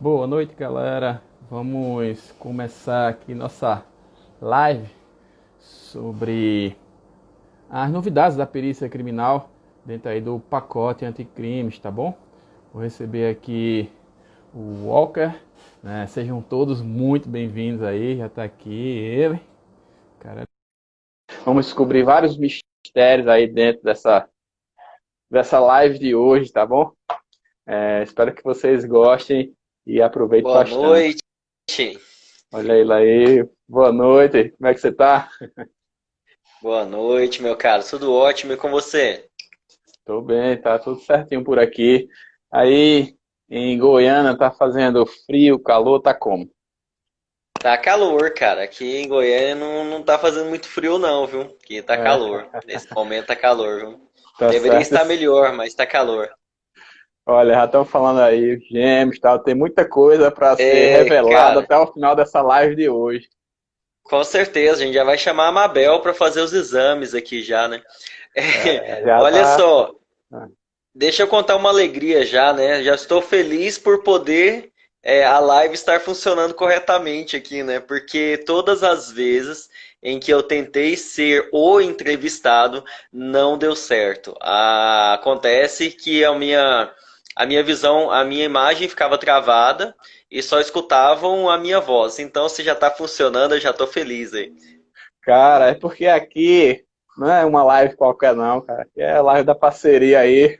Boa noite, galera. Vamos começar aqui nossa live sobre as novidades da perícia criminal dentro aí do pacote anticrimes, tá bom? Vou receber aqui o Walker, né? Sejam todos muito bem-vindos aí, já tá aqui ele. Cara, vamos descobrir vários mistérios aí dentro dessa live de hoje, tá bom? Espero que vocês gostem e aproveitem Boa bastante. noite. Olha ele aí, boa noite, como é que você tá? Boa noite, meu caro. Tudo ótimo e com você? Tô bem, tá tudo certinho por aqui. Aí em Goiânia tá fazendo frio, calor, tá como? Tá calor, cara. Aqui em Goiânia não tá fazendo muito frio, não, viu? Aqui tá É, calor. Nesse momento tá calor, viu? tá Deveria certo. estar melhor, mas tá calor. Olha, já estão falando aí, gêmeos, tal, tem muita coisa para ser É, revelada cara, até o final dessa live de hoje. com certeza. A gente já vai chamar a Mabel pra fazer os exames aqui já, né? Já Olha tá. só, deixa eu contar uma alegria já, né? Já estou feliz por poder a live estar funcionando corretamente aqui, né? Porque todas as vezes em que eu tentei ser o entrevistado, não deu certo. Acontece que a minha visão, a minha imagem ficava travada e só escutavam a minha voz. Então, se já está funcionando, eu já estou feliz aí. Cara, é porque aqui não é uma live qualquer não, cara. Aqui é a live da parceria aí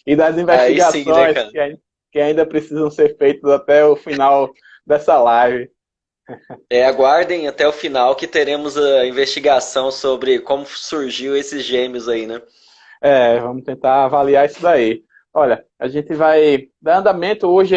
e das Aí sim, né, investigações cara? que ainda precisam ser feitas até o final dessa live. Aguardem até o final que teremos a investigação sobre como surgiu esses gêmeos aí, né? Vamos tentar avaliar isso daí. Olha, a gente vai dar andamento hoje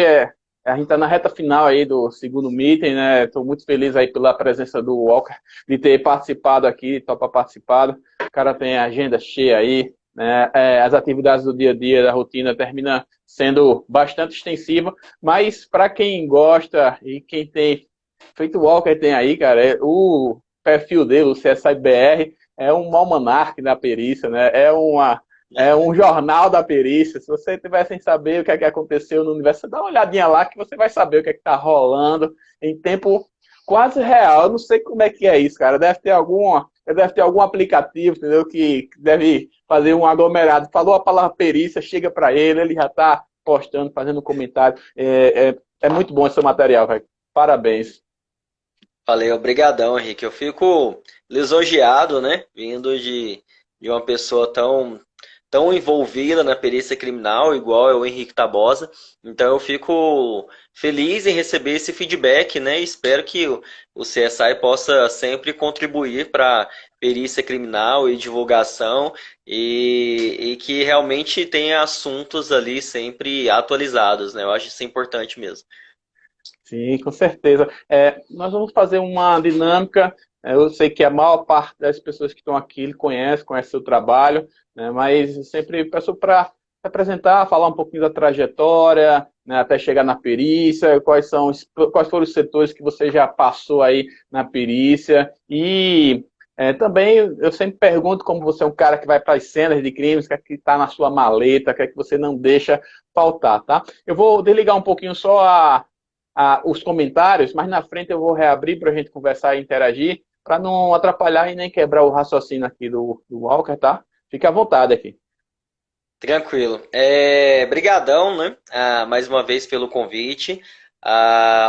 a gente está na reta final aí do segundo meeting, né? Estou muito feliz aí pela presença do Walker, de ter participado aqui, topa participado. O cara tem a agenda cheia aí, né? As atividades do dia a dia, da rotina, termina sendo bastante extensiva, mas para quem gosta e quem tem feito o Walker tem aí, cara, o perfil dele, o CSI-BR, é um almanaque da perícia, né? É um jornal da perícia. Se você tiver sem saber o que aconteceu no universo, dá uma olhadinha lá que você vai saber o que está rolando em tempo quase real. Eu não sei como é que é isso, cara. Deve ter algum aplicativo, entendeu? Que deve fazer um aglomerado. Falou a palavra perícia, chega para ele já está postando, fazendo um comentário. É muito bom esse material, velho. Parabéns. Falei, obrigadão, Henrique. Eu fico lisonjeado, né? Vindo de uma pessoa tão envolvida na perícia criminal, igual é o Henrique Tabosa. Então eu fico feliz em receber esse feedback, né? E espero que o CSI possa sempre contribuir para perícia criminal e divulgação e que realmente tenha assuntos ali sempre atualizados, né? Eu acho isso importante mesmo. Sim, com certeza. Nós vamos fazer uma dinâmica. Eu sei que a maior parte das pessoas que estão aqui ele conhece seu trabalho, né, mas eu sempre peço para se apresentar, falar um pouquinho da trajetória, né, até chegar na perícia, quais foram os setores que você já passou aí na perícia. E também eu sempre pergunto, como você é um cara que vai para as cenas de crimes, o que é que está na sua maleta, o que é que você não deixa faltar, tá? Eu vou desligar um pouquinho só os comentários, mas na frente eu vou reabrir para a gente conversar e interagir, para não atrapalhar e nem quebrar o raciocínio aqui do Walker, tá? Fique à vontade aqui. Tranquilo. Brigadão, né? Mais uma vez pelo convite.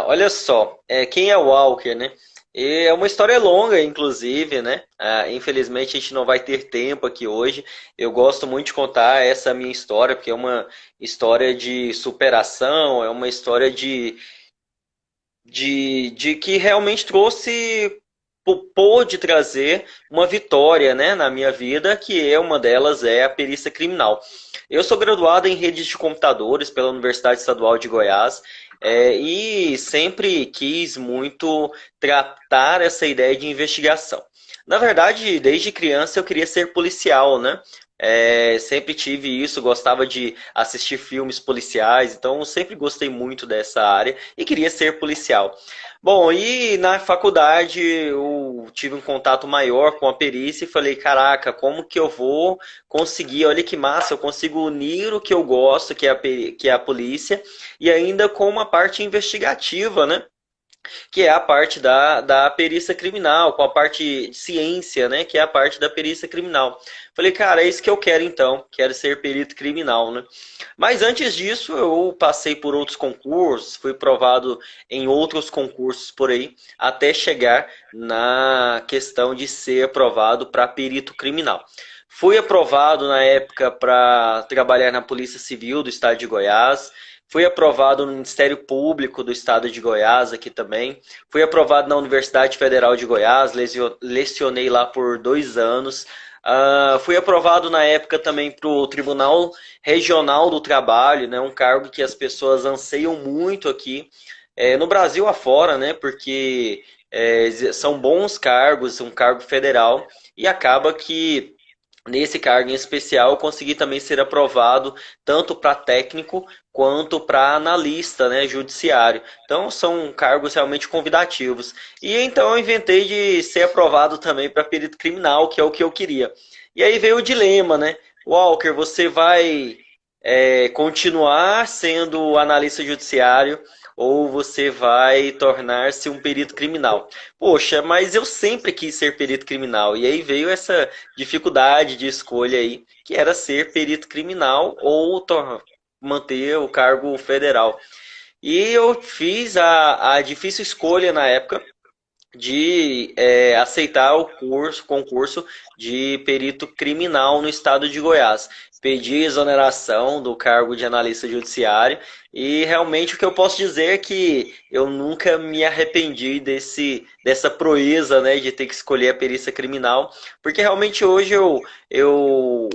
Olha só, quem é o Walker, né? É uma história longa, inclusive, né? Infelizmente a gente não vai ter tempo aqui hoje. Eu gosto muito de contar essa minha história, porque é uma história de superação, é uma história de que realmente pôde trazer uma vitória, né, na minha vida, que uma delas é a perícia criminal. Eu sou graduado em redes de computadores pela Universidade Estadual de Goiás, e sempre quis muito tratar essa ideia de investigação. Na verdade, desde criança eu queria ser policial, né? Sempre tive isso, gostava de assistir filmes policiais, então eu sempre gostei muito dessa área e queria ser policial. Bom, e na faculdade eu tive um contato maior com a perícia e falei, caraca, como que eu vou conseguir? Olha que massa, eu consigo unir o que eu gosto, que é a polícia, e ainda com uma parte investigativa, né? Que é a parte da perícia criminal, com a parte de ciência, né, que é a parte da perícia criminal. Falei, cara, é isso que eu quero então, quero ser perito criminal, né? Mas antes disso, eu passei por outros concursos, fui provado em outros concursos por aí, até chegar na questão de ser aprovado para perito criminal. Fui aprovado na época para trabalhar na Polícia Civil do Estado de Goiás. Fui aprovado no Ministério Público do Estado de Goiás aqui também. Fui aprovado na Universidade Federal de Goiás, lecionei lá por 2 anos. Fui aprovado na época também para o Tribunal Regional do Trabalho, né, um cargo que as pessoas anseiam muito aqui, no Brasil afora, né, porque são bons cargos, um cargo federal, e acaba que nesse cargo em especial, eu consegui também ser aprovado tanto para técnico quanto para analista, né, judiciário. Então, são cargos realmente convidativos. E então eu inventei de ser aprovado também para perito criminal, que é o que eu queria. E aí veio o dilema, né? Walker, você vai continuar sendo analista judiciário ou você vai tornar-se um perito criminal? Poxa, mas eu sempre quis ser perito criminal. E aí veio essa dificuldade de escolha aí, que era ser perito criminal ou manter o cargo federal. E eu fiz a difícil escolha na época de aceitar o concurso de perito criminal no estado de Goiás. Pedi exoneração do cargo de analista judiciário e realmente o que eu posso dizer é que eu nunca me arrependi dessa proeza, né, de ter que escolher a perícia criminal, porque realmente hoje eu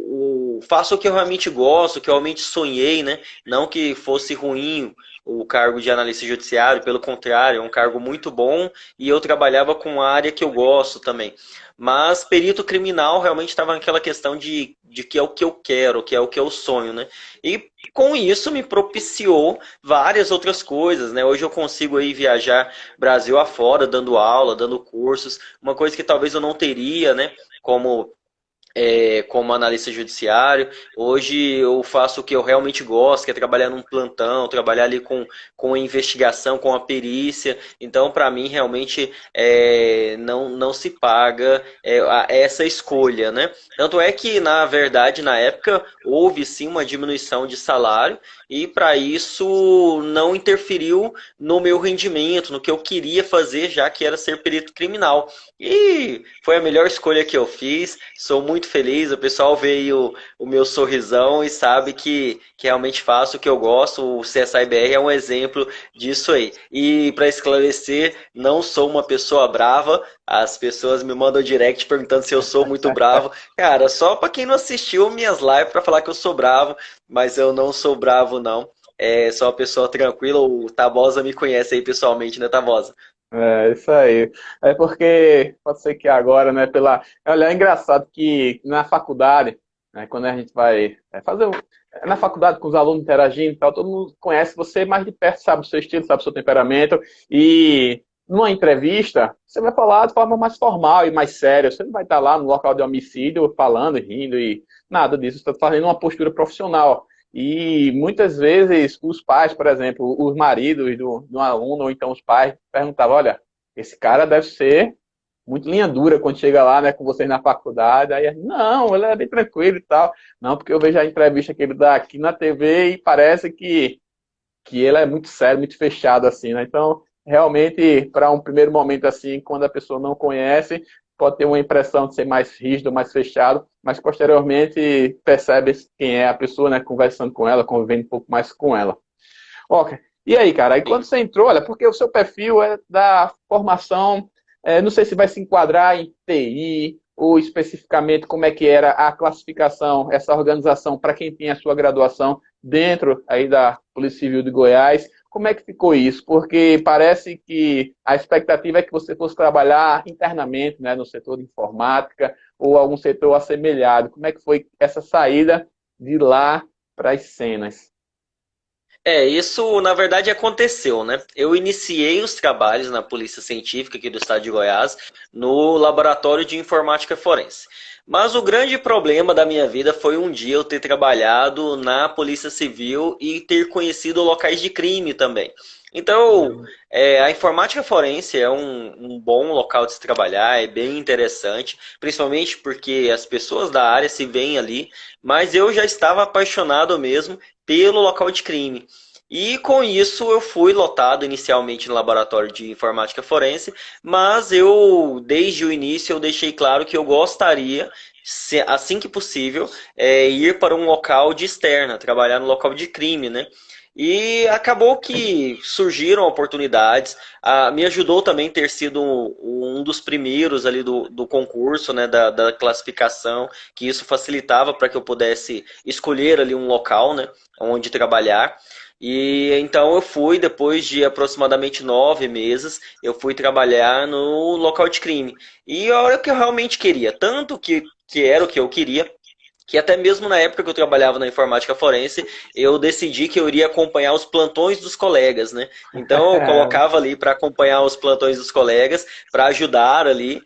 faço o que eu realmente gosto, o que eu realmente sonhei, né, não que fosse ruim o cargo de analista judiciário, pelo contrário, é um cargo muito bom e eu trabalhava com a área que eu gosto também. Mas perito criminal realmente estava naquela questão de que é o que eu quero, que é o que eu sonho, né? E com isso me propiciou várias outras coisas, né? Hoje eu consigo aí viajar Brasil afora, dando aula, dando cursos, uma coisa que talvez eu não teria, né? Como analista judiciário. Hoje eu faço o que eu realmente gosto, que é trabalhar num plantão, trabalhar ali com a investigação, com a perícia. Então, para mim, realmente não se paga essa escolha, né? Tanto é que, na verdade, na época, houve sim uma diminuição de salário e, para isso, não interferiu no meu rendimento, no que eu queria fazer, já que era ser perito criminal. E foi a melhor escolha que eu fiz. Sou muito feliz. O pessoal vê aí o meu sorrisão e sabe que realmente faço o que eu gosto. O CSIBR é um exemplo disso aí. E para esclarecer, não sou uma pessoa brava. As pessoas me mandam direct perguntando se eu sou muito bravo. Cara, só para quem não assistiu minhas lives para falar que eu sou bravo, mas eu não sou bravo, não. Sou uma pessoa tranquila. O Tabosa me conhece aí pessoalmente, né, Tabosa? É, isso aí. É porque, pode ser que agora, né, Olha, é engraçado que na faculdade, né, quando a gente vai fazer na faculdade com os alunos interagindo e tal, todo mundo conhece você mais de perto, sabe o seu estilo, sabe o seu temperamento, e numa entrevista, você vai falar de forma mais formal e mais séria, você não vai estar lá no local de homicídio falando, rindo e nada disso, você está fazendo uma postura profissional. E muitas vezes os pais, por exemplo, os maridos do aluno, ou então os pais, perguntavam, olha, esse cara deve ser muito linha dura quando chega lá, né, com vocês na faculdade. Aí, não, ele é bem tranquilo e tal. Não, porque eu vejo a entrevista que ele dá aqui na TV e parece que ele é muito sério, muito fechado, assim, né? Então, realmente, para um primeiro momento assim, quando a pessoa não conhece, pode ter uma impressão de ser mais rígido, mais fechado, mas posteriormente percebe quem é a pessoa, né, conversando com ela, convivendo um pouco mais com ela. Ok. E aí, cara, aí quando Sim. você entrou, olha, porque o seu perfil é da formação, não sei se vai se enquadrar em TI, ou especificamente como é que era a classificação, essa organização para quem tem a sua graduação dentro aí da Polícia Civil de Goiás, como é que ficou isso? Porque parece que a expectativa é que você fosse trabalhar internamente, né, no setor de informática ou algum setor assemelhado. Como é que foi essa saída de lá para as cenas? Isso na verdade aconteceu, né? Eu iniciei os trabalhos na Polícia Científica aqui do estado de Goiás, no Laboratório de Informática Forense. Mas o grande problema da minha vida foi um dia eu ter trabalhado na Polícia Civil e ter conhecido locais de crime também. Então, a informática forense é um bom local de se trabalhar, é bem interessante, principalmente porque as pessoas da área se veem ali, mas eu já estava apaixonado mesmo pelo local de crime. E com isso eu fui lotado inicialmente no laboratório de informática forense, mas eu, desde o início, eu deixei claro que eu gostaria, assim que possível, ir para um local de externa, trabalhar no local de crime, né? E acabou que surgiram oportunidades. Me ajudou também ter sido um dos primeiros ali do concurso, né, da classificação, que isso facilitava para que eu pudesse escolher ali um local, né, onde trabalhar. E então eu fui, depois de aproximadamente 9 meses, eu fui trabalhar no local de crime. E a hora que eu realmente queria, tanto que era o que eu queria, que até mesmo na época que eu trabalhava na informática forense, eu decidi que eu iria acompanhar os plantões dos colegas, né? Então eu colocava ali para acompanhar os plantões dos colegas, para ajudar ali,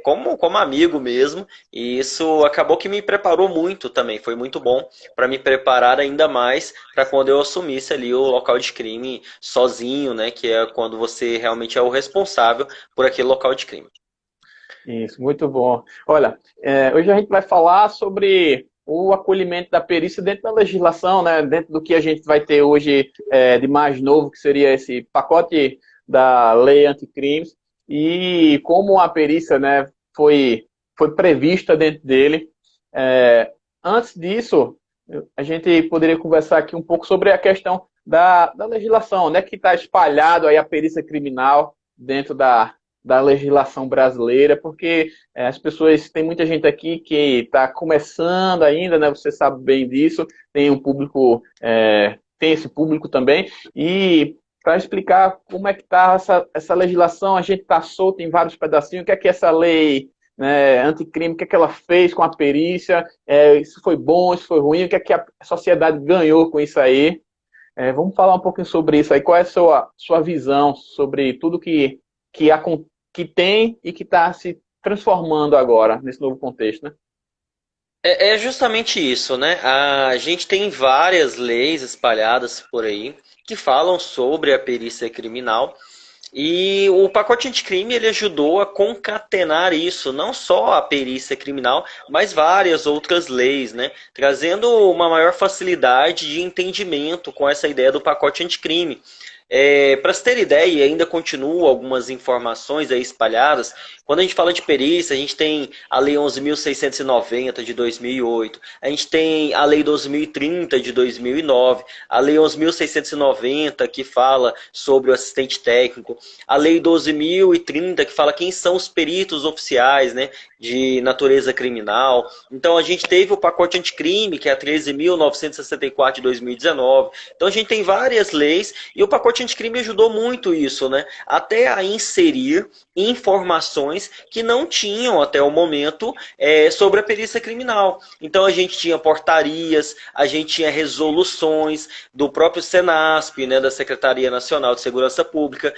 como amigo mesmo, e isso acabou que me preparou muito também, foi muito bom para me preparar ainda mais para quando eu assumisse ali o local de crime sozinho, né? Que é quando você realmente é o responsável por aquele local de crime. Isso, muito bom. Olha, hoje a gente vai falar sobre o acolhimento da perícia dentro da legislação, né, dentro do que a gente vai ter hoje de mais novo, que seria esse pacote da lei anticrimes, e como a perícia, né, foi prevista dentro dele. Antes disso, a gente poderia conversar aqui um pouco sobre a questão da legislação, né, que está espalhado aí a perícia criminal dentro da legislação brasileira, porque as pessoas, tem muita gente aqui que está começando ainda, né? Você sabe bem disso, tem um público, tem esse público também, e para explicar como é que está essa legislação, a gente está solto em vários pedacinhos, o que é que essa lei, né, anticrime, o que é que ela fez com a perícia, isso foi bom, isso foi ruim, o que é que a sociedade ganhou com isso aí. Vamos falar um pouquinho sobre isso aí, qual é a sua visão sobre tudo que, que tem e que está se transformando agora nesse novo contexto, né? É justamente isso, né? A gente tem várias leis espalhadas por aí que falam sobre a perícia criminal e o pacote anticrime ele ajudou a concatenar isso, não só a perícia criminal, mas várias outras leis, né? Trazendo uma maior facilidade de entendimento com essa ideia do pacote anticrime. Para se ter ideia, e ainda continuam algumas informações aí espalhadas, quando a gente fala de perícia, a gente tem a Lei 11.690 de 2008, a gente tem a Lei 12.030 de 2009, a Lei 11.690 que fala sobre o assistente técnico, a Lei 12.030 que fala quem são os peritos oficiais, né, de natureza criminal. Então a gente teve o pacote anticrime, que é a 13.964 de 2019. Então a gente tem várias leis e o pacote anticrime ajudou muito isso, né? Até a inserir informações que não tinham até o momento sobre a perícia criminal. Então a gente tinha portarias, a gente tinha resoluções do próprio Senasp, né, da Secretaria Nacional de Segurança Pública,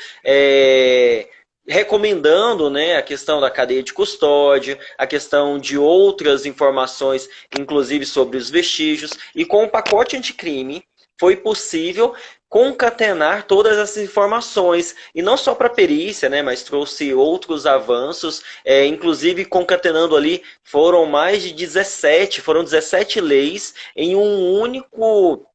recomendando, né, a questão da cadeia de custódia, a questão de outras informações, inclusive sobre os vestígios, e com o pacote anticrime foi possível concatenar todas essas informações, e não só para a perícia, né, mas trouxe outros avanços, inclusive concatenando ali, foram 17 leis em um único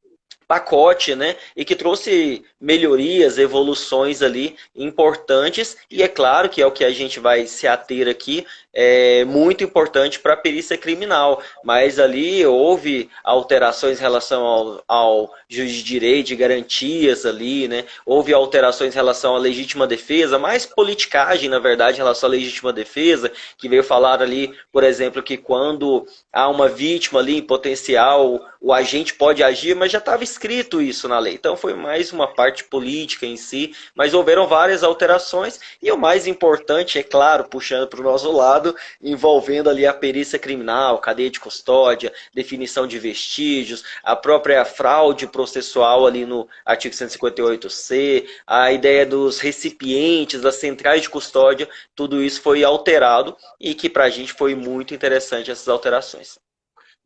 pacote, né? E que trouxe melhorias, evoluções ali importantes, e é claro que é o que a gente vai se ater aqui, é muito importante para a perícia criminal, mas ali houve alterações em relação ao juiz de direito, de garantias ali, né? Houve alterações em relação à legítima defesa, mais politicagem, na verdade, em relação à legítima defesa, que veio falar ali, por exemplo, que quando há uma vítima ali em potencial, o agente pode agir, mas já estava escrito isso na lei. Então foi mais uma parte política em si, mas houveram várias alterações e o mais importante, é claro, puxando para o nosso lado, envolvendo ali a perícia criminal, cadeia de custódia, definição de vestígios, a própria fraude processual ali no artigo 158C, a ideia dos recipientes, das centrais de custódia, tudo isso foi alterado e que para a gente foi muito interessante essas alterações.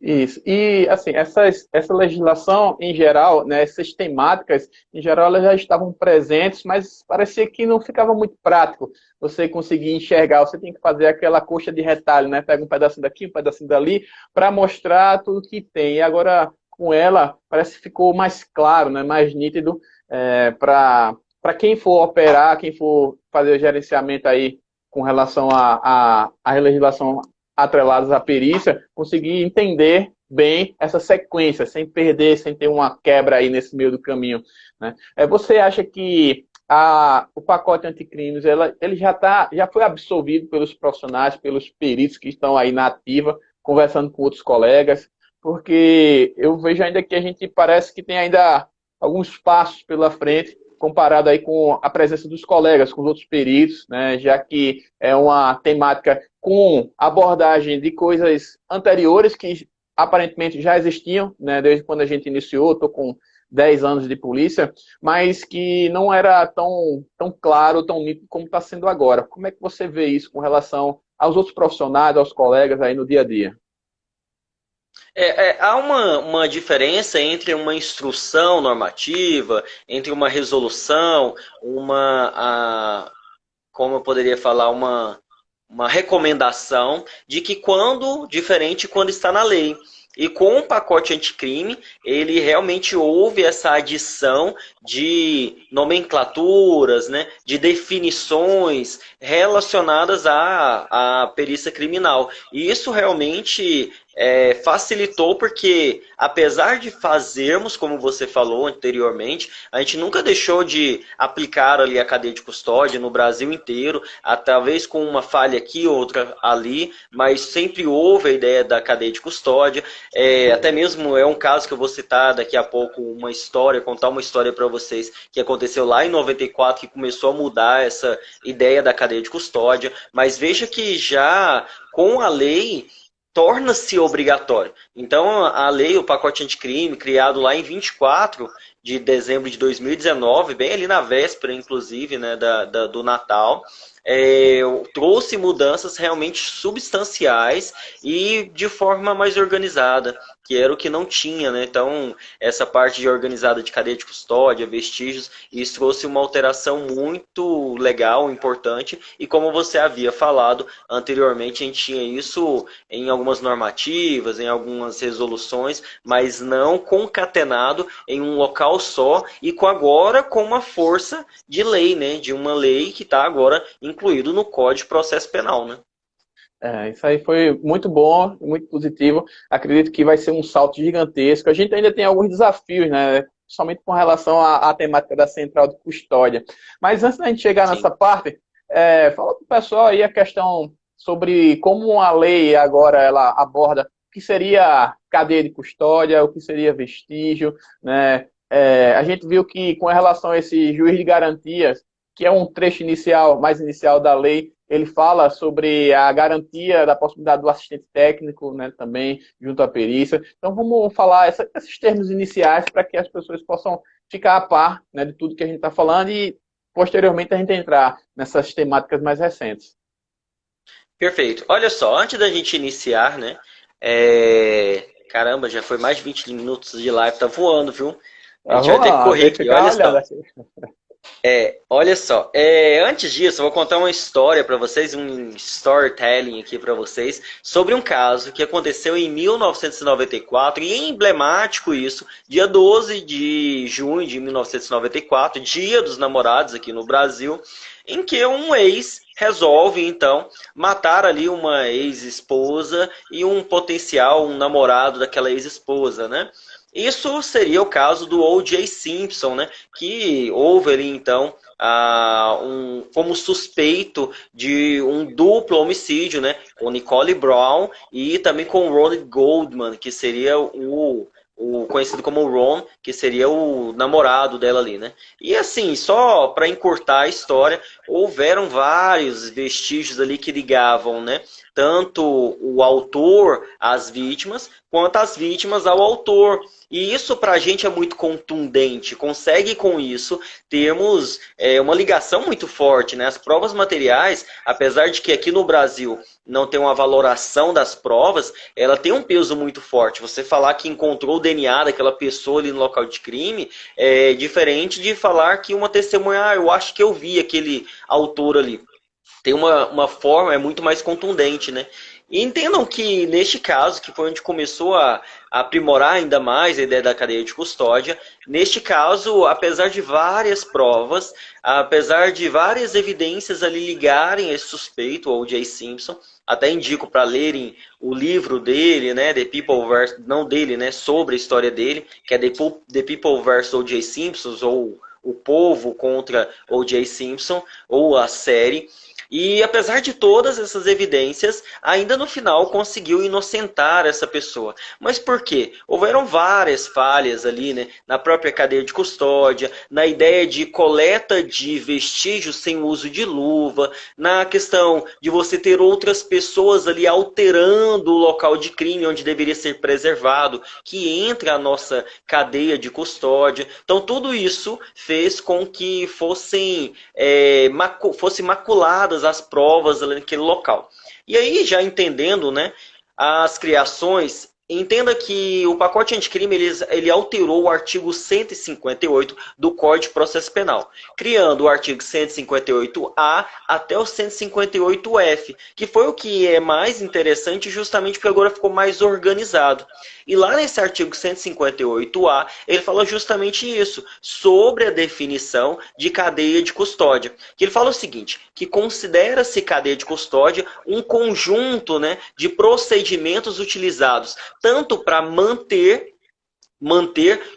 Isso. E, assim, essa legislação, em geral, né, essas temáticas, em geral, elas já estavam presentes, mas parecia que não ficava muito prático você conseguir enxergar. Você tem que fazer aquela coxa de retalho, né? Pega um pedacinho daqui, um pedacinho dali, para mostrar tudo que tem. E agora, com ela, parece que ficou mais claro, né, mais nítido, para quem for operar, quem for fazer o gerenciamento aí com relação à legislação atrelados à perícia, conseguir entender bem essa sequência, sem perder, sem ter uma quebra aí nesse meio do caminho. Né? Você acha que o pacote anticrimes ele já foi absorvido pelos profissionais, pelos peritos que estão aí na ativa, conversando com outros colegas? Porque eu vejo ainda que a gente parece que tem ainda alguns passos pela frente, comparado aí com a presença dos colegas, com os outros peritos, né, já que é uma temática com abordagem de coisas anteriores que aparentemente já existiam, né, desde quando a gente iniciou, estou com 10 anos de polícia, mas que não era tão claro, tão nítido como está sendo agora. Como é que você vê isso com relação aos outros profissionais, aos colegas aí no dia a dia? Há uma diferença entre uma instrução normativa, entre uma resolução, como eu poderia falar, uma recomendação de que diferente quando está na lei. E com o pacote anticrime, ele realmente houve essa adição de nomenclaturas, né, de definições relacionadas à perícia criminal. E isso realmente facilitou porque, apesar de fazermos, como você falou anteriormente, a gente nunca deixou de aplicar ali a cadeia de custódia no Brasil inteiro, talvez com uma falha aqui, outra ali, mas sempre houve a ideia da cadeia de custódia. Até mesmo é um caso que eu vou citar daqui a pouco, contar uma história para vocês que aconteceu lá em 94, que começou a mudar essa ideia da cadeia de custódia, mas veja que já com a lei torna-se obrigatório. Então, a lei, o pacote anticrime, criado lá em 24 de dezembro de 2019, bem ali na véspera, inclusive, né, do Natal, trouxe mudanças realmente substanciais e de forma mais organizada, que era o que não tinha, né? Então, essa parte de organizada de cadeia de custódia, vestígios, isso trouxe uma alteração muito legal, importante, e como você havia falado anteriormente, a gente tinha isso em algumas normativas, em algumas resoluções, mas não concatenado em um local só e agora com uma força de lei, né? De uma lei que está agora incluído no Código de Processo Penal, né? Isso aí foi muito bom, muito positivo. Acredito que vai ser um salto gigantesco. A gente ainda tem alguns desafios, né? Somente com relação à temática da central de custódia. Mas antes da gente chegar Sim. nessa parte, fala para o pessoal aí a questão sobre como a lei agora ela aborda o que seria cadeia de custódia, o que seria vestígio, né? A gente viu que com relação a esse juiz de garantias, que é um trecho inicial, mais inicial da lei, ele fala sobre a garantia da possibilidade do assistente técnico, né, também, junto à perícia. Então, vamos falar esses termos iniciais para que as pessoas possam ficar a par, né, de tudo que a gente está falando e, posteriormente, a gente entrar nessas temáticas mais recentes. Perfeito. Olha só, antes da gente iniciar, né? Caramba, já foi mais de 20 minutos de live, tá voando, viu? A gente vai Vamos ter que lá, correr deixa eu aqui, ficar olha olhando só. aqui. Olha só, antes disso, eu vou contar uma história para vocês, um storytelling aqui para vocês, sobre um caso que aconteceu em 1994, e é emblemático isso, dia 12 de junho de 1994, Dia dos Namorados aqui no Brasil, em que um ex resolve, então, matar ali uma ex-esposa e um potencial, um namorado daquela ex-esposa, né? Isso seria o caso do O.J. Simpson, né? Que houve ali, então, como suspeito de um duplo homicídio, né? Com Nicole Brown e também com Ronald Goldman, que seria o o conhecido como Ron, que seria o namorado dela ali, né? E assim, só para encurtar a história, houveram vários vestígios ali que ligavam, né? Tanto o autor às vítimas, quanto as vítimas ao autor. E isso para a gente é muito contundente. Consegue com isso termos uma ligação muito forte, né? As provas materiais, apesar de que aqui no Brasil não tem uma valoração das provas, ela tem um peso muito forte. Você falar que encontrou o DNA daquela pessoa ali no local de crime é diferente de falar que uma testemunha, eu acho que eu vi aquele autor ali. Tem uma forma, é muito mais contundente, né? E entendam que, neste caso, que foi onde começou a aprimorar ainda mais a ideia da cadeia de custódia, neste caso, apesar de várias provas, apesar de várias evidências ali ligarem esse suspeito, o O.J. Simpson, até indico para lerem o livro dele, né, The People vs. Não dele, né, sobre a história dele, que é The People vs. O.J. Simpson, ou O Povo contra O.J. Simpson, ou a série. E apesar de todas essas evidências, ainda no final conseguiu inocentar essa pessoa. Mas por quê? Houveram várias falhas ali, né? Na própria cadeia de custódia, na ideia de coleta de vestígios sem uso de luva, na questão de você ter outras pessoas ali alterando o local de crime onde deveria ser preservado, que entra a nossa cadeia de custódia. Então tudo isso fez com que fossem maculadas as provas ali naquele local. E aí, já entendendo, né, as criações, entenda que o pacote anticrime ele alterou o artigo 158 do Código de Processo Penal, criando o artigo 158A até o 158F, que foi o que é mais interessante justamente porque agora ficou mais organizado. E lá nesse artigo 158A, ele fala justamente isso, sobre a definição de cadeia de custódia. Que ele fala o seguinte, que considera-se cadeia de custódia um conjunto, né, de procedimentos utilizados tanto para manter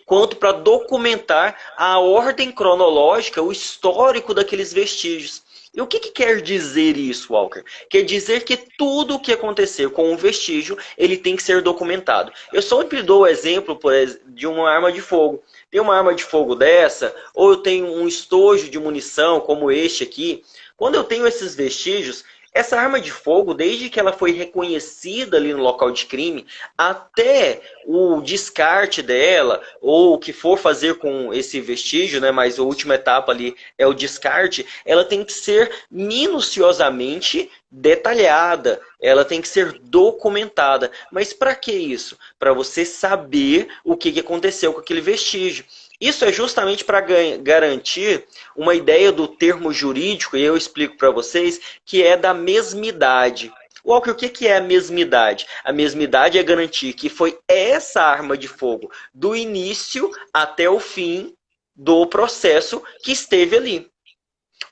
quanto para documentar a ordem cronológica, o histórico daqueles vestígios. E o que quer dizer isso, Walker? Quer dizer que tudo o que acontecer com um vestígio, ele tem que ser documentado. Eu sempre dou o exemplo de uma arma de fogo. Tem uma arma de fogo dessa, ou eu tenho um estojo de munição, como este aqui. Quando eu tenho esses vestígios, essa arma de fogo, desde que ela foi reconhecida ali no local de crime, até o descarte dela, ou o que for fazer com esse vestígio, né, mas a última etapa ali é o descarte, ela tem que ser minuciosamente detalhada, ela tem que ser documentada. Mas para que isso? Para você saber o que aconteceu com aquele vestígio. Isso é justamente para garantir uma ideia do termo jurídico, e eu explico para vocês, que é da mesmidade. Walker, o que é a mesmidade? A mesmidade é garantir que foi essa arma de fogo, do início até o fim do processo, que esteve ali.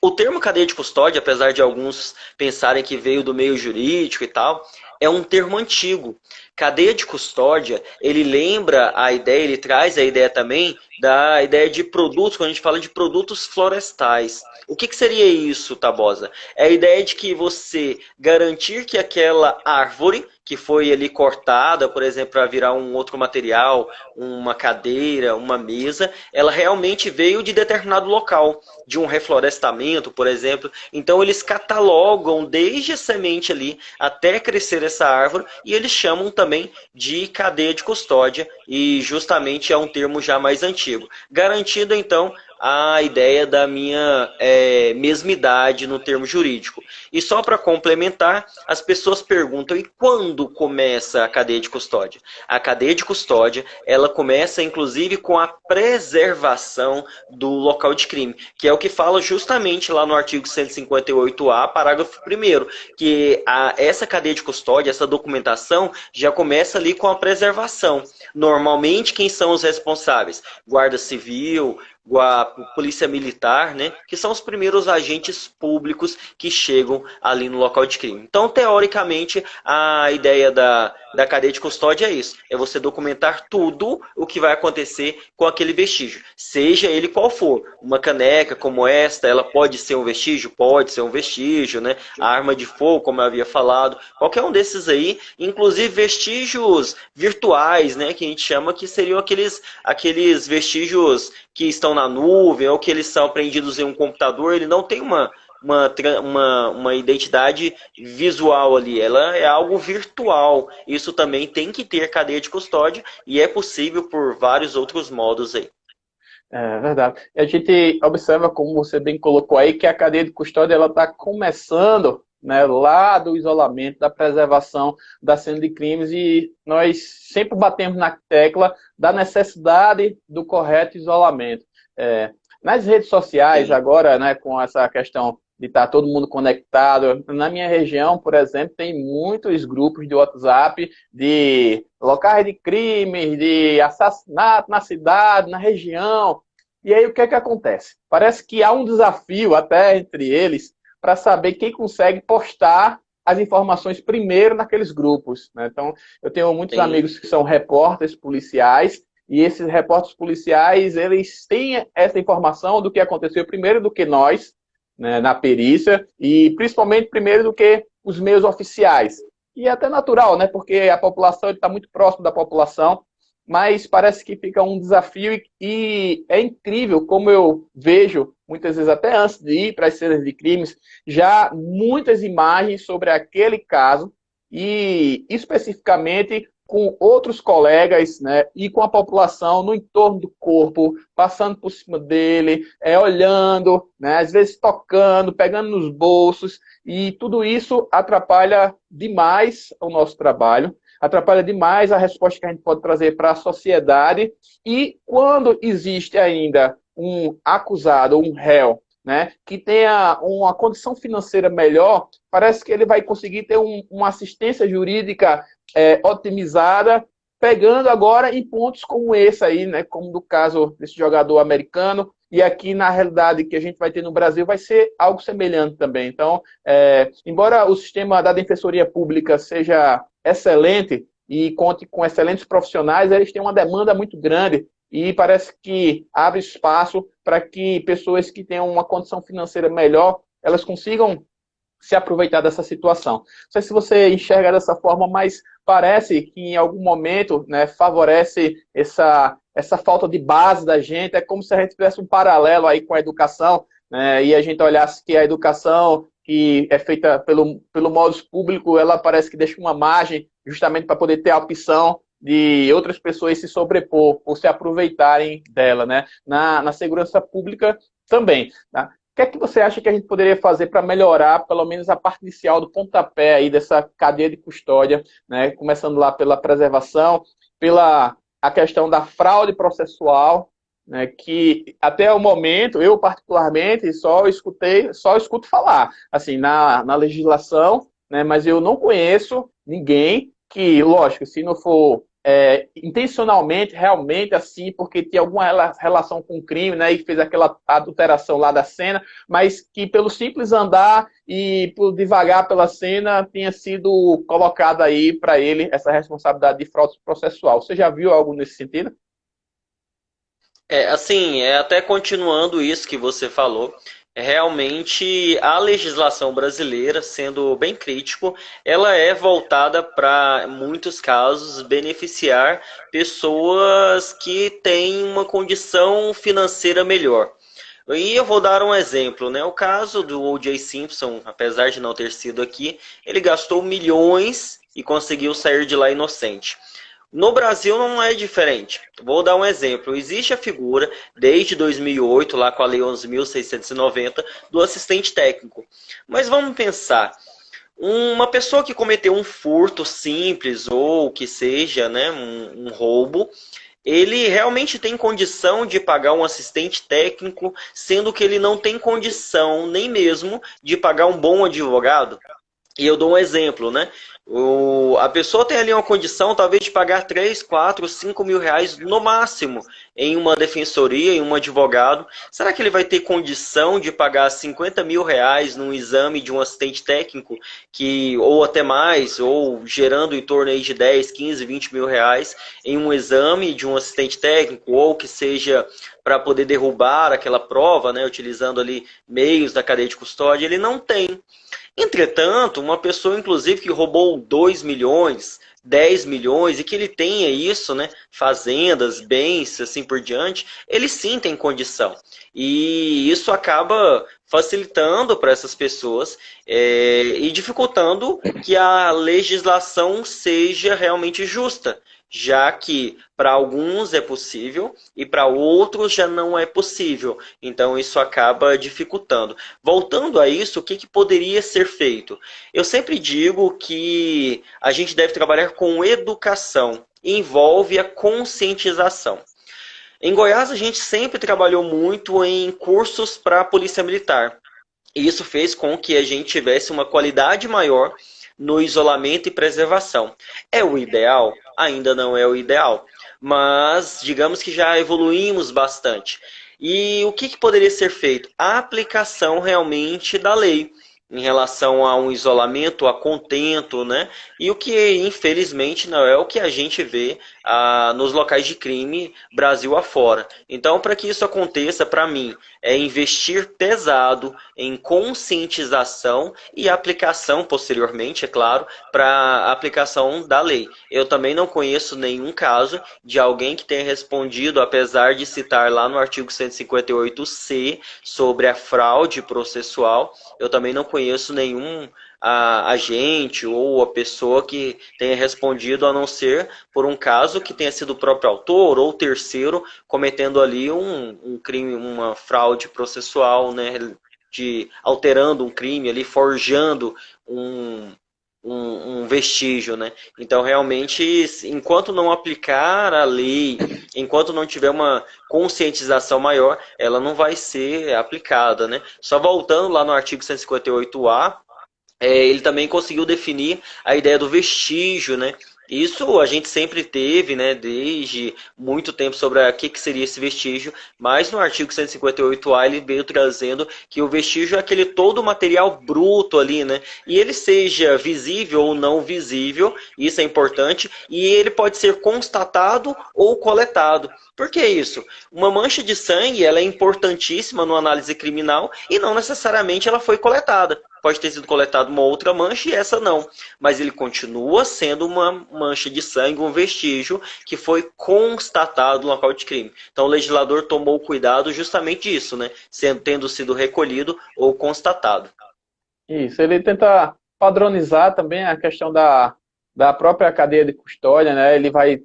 O termo cadeia de custódia, apesar de alguns pensarem que veio do meio jurídico e tal, é um termo antigo. Cadeia de custódia, ele lembra a ideia, ele traz a ideia também da ideia de produtos, quando a gente fala de produtos florestais. O que seria isso, Tabosa? É a ideia de que você garantir que aquela árvore que foi ali cortada, por exemplo, para virar um outro material, uma cadeira, uma mesa, ela realmente veio de determinado local, de um reflorestamento, por exemplo. Então eles catalogam desde a semente ali até crescer essa árvore e eles chamam também de cadeia de custódia e justamente é um termo já mais antigo. Garantido então a ideia da minha mesmidade no termo jurídico. E só para complementar, as pessoas perguntam, e quando começa a cadeia de custódia? A cadeia de custódia, ela começa inclusive com a preservação do local de crime, que é o que fala justamente lá no artigo 158A, parágrafo 1º, que essa cadeia de custódia, essa documentação, já começa ali com a preservação. Normalmente, quem são os responsáveis? Guarda Civil, a polícia militar, né, que são os primeiros agentes públicos que chegam ali no local de crime. Então, teoricamente, a ideia da cadeia de custódia é isso, é você documentar tudo o que vai acontecer com aquele vestígio, seja ele qual for. Uma caneca como esta, ela pode ser um vestígio? Pode ser um vestígio, né? A arma de fogo, como eu havia falado, qualquer um desses aí, inclusive vestígios virtuais, né, que a gente chama, que seriam aqueles vestígios que estão na nuvem ou que eles são apreendidos em um computador, ele não tem uma identidade visual ali, ela é algo virtual. Isso também tem que ter cadeia de custódia e é possível por vários outros modos aí. É verdade. E a gente observa, como você bem colocou aí, que a cadeia de custódia ela está começando, né, lá do isolamento, da preservação da cena de crimes, e nós sempre batemos na tecla da necessidade do correto isolamento. Nas redes sociais, Sim. agora, né, com essa questão de estar todo mundo conectado, na minha região, por exemplo, tem muitos grupos de WhatsApp de locais de crimes, de assassinato na cidade, na região. E aí o que é que acontece? Parece que há um desafio até entre eles para saber quem consegue postar as informações primeiro naqueles grupos, né? Então, eu tenho muitos Sim. amigos que são repórteres policiais e esses repórteres policiais, eles têm essa informação do que aconteceu primeiro do que nós, né, na perícia, e principalmente primeiro do que os meios oficiais. E é até natural, né, porque a população está muito próximo da população, mas parece que fica um desafio e é incrível como eu vejo, muitas vezes até antes de ir para as cenas de crimes, já muitas imagens sobre aquele caso e especificamente com outros colegas, né, e com a população no entorno do corpo, passando por cima dele, olhando, né, às vezes tocando, pegando nos bolsos, e tudo isso atrapalha demais o nosso trabalho, atrapalha demais a resposta que a gente pode trazer para a sociedade, e quando existe ainda um acusado, um réu, né, que tenha uma condição financeira melhor, parece que ele vai conseguir ter uma assistência jurídica otimizada, pegando agora em pontos como esse aí, né, como do caso desse jogador americano, e aqui na realidade que a gente vai ter no Brasil vai ser algo semelhante também. Então, embora o sistema da defensoria pública seja excelente e conte com excelentes profissionais, eles têm uma demanda muito grande e parece que abre espaço para que pessoas que tenham uma condição financeira melhor, elas consigam se aproveitar dessa situação. Não sei se você enxerga dessa forma, mas parece que em algum momento, né, favorece essa falta de base da gente. É como se a gente tivesse um paralelo aí com a educação, né, e a gente olhasse que a educação que é feita pelo modo público, ela parece que deixa uma margem justamente para poder ter a opção de outras pessoas se sobrepor ou se aproveitarem dela, né? Na segurança pública também, tá? O que é que você acha que a gente poderia fazer para melhorar, pelo menos, a parte inicial do pontapé aí dessa cadeia de custódia, né? Começando lá pela preservação, pela a questão da fraude processual, né? Que até o momento, eu particularmente, só escuto falar, assim, na legislação, né? Mas eu não conheço ninguém que, lógico, se não for intencionalmente, realmente assim, porque tinha alguma relação com o crime, né, e fez aquela adulteração lá da cena, mas que pelo simples andar e por devagar pela cena tinha sido colocada aí para ele essa responsabilidade de fraude processual. Você já viu algo nesse sentido? Assim, até continuando isso que você falou, realmente a legislação brasileira, sendo bem crítico, ela é voltada para, muitos casos, beneficiar pessoas que têm uma condição financeira melhor. E eu vou dar um exemplo, né? O caso do O.J. Simpson, apesar de não ter sido aqui, ele gastou milhões e conseguiu sair de lá inocente. No Brasil não é diferente. Vou dar um exemplo. Existe a figura, desde 2008, lá com a Lei 11.690, do assistente técnico. Mas vamos pensar, uma pessoa que cometeu um furto simples ou que seja, né, um roubo, ele realmente tem condição de pagar um assistente técnico, sendo que ele não tem condição nem mesmo de pagar um bom advogado? E eu dou um exemplo, né? A pessoa tem ali uma condição, talvez, de pagar 3, 4, 5 mil reais no máximo em uma defensoria, em um advogado. Será que ele vai ter condição de pagar 50 mil reais num exame de um assistente técnico, ou até mais, ou gerando em torno aí de 10, 15, 20 mil reais em um exame de um assistente técnico, ou que seja para poder derrubar aquela prova, né, utilizando ali meios da cadeia de custódia? Ele não tem. Entretanto, uma pessoa, inclusive, que roubou 2 milhões, 10 milhões, e que ele tenha isso, né, fazendas, bens, assim por diante, ele sim tem condição. E isso acaba facilitando para essas pessoas e dificultando que a legislação seja realmente justa, já que para alguns é possível e para outros já não é possível. Então isso acaba dificultando. Voltando a isso, o que, que poderia ser feito? Eu sempre digo que a gente deve trabalhar com educação. Envolve a conscientização. Em Goiás, a gente sempre trabalhou muito em cursos para a Polícia Militar. E isso fez com que a gente tivesse uma qualidade maior no isolamento e preservação. É o ideal? Ainda não é o ideal. Mas digamos que já evoluímos bastante. E o que, que poderia ser feito? A aplicação realmente da lei em relação a um isolamento, a contento, né? E o que infelizmente não é o que a gente vê nos locais de crime Brasil afora. Então, para que isso aconteça, para mim, é investir pesado em conscientização e aplicação posteriormente, é claro, para a aplicação da lei. Eu também não conheço nenhum caso de alguém que tenha respondido, apesar de citar lá no artigo 158C sobre a fraude processual, eu também não conheço nenhum agente ou a pessoa que tenha respondido, a não ser por um caso que tenha sido o próprio autor ou terceiro cometendo ali um crime, uma fraude processual, né, de alterando um crime ali, forjando um, um vestígio, né? Então, realmente, enquanto não aplicar a lei, enquanto não tiver uma conscientização maior, ela não vai ser aplicada, né? Só voltando lá no artigo 158A, ele também conseguiu definir a ideia do vestígio, né? Isso a gente sempre teve, né, desde muito tempo sobre o que seria esse vestígio, mas no artigo 158A ele veio trazendo que o vestígio é aquele todo material bruto ali, né? E ele seja visível ou não visível, isso é importante, e ele pode ser constatado ou coletado. Por que isso? Uma mancha de sangue ela é importantíssima no análise criminal e não necessariamente ela foi coletada. Pode ter sido coletada uma outra mancha e essa não. Mas ele continua sendo uma mancha de sangue, um vestígio que foi constatado no local de crime. Então o legislador tomou cuidado justamente disso, né? Tendo sido recolhido ou constatado. Isso, ele tenta padronizar também a questão da própria cadeia de custódia, né? Ele vai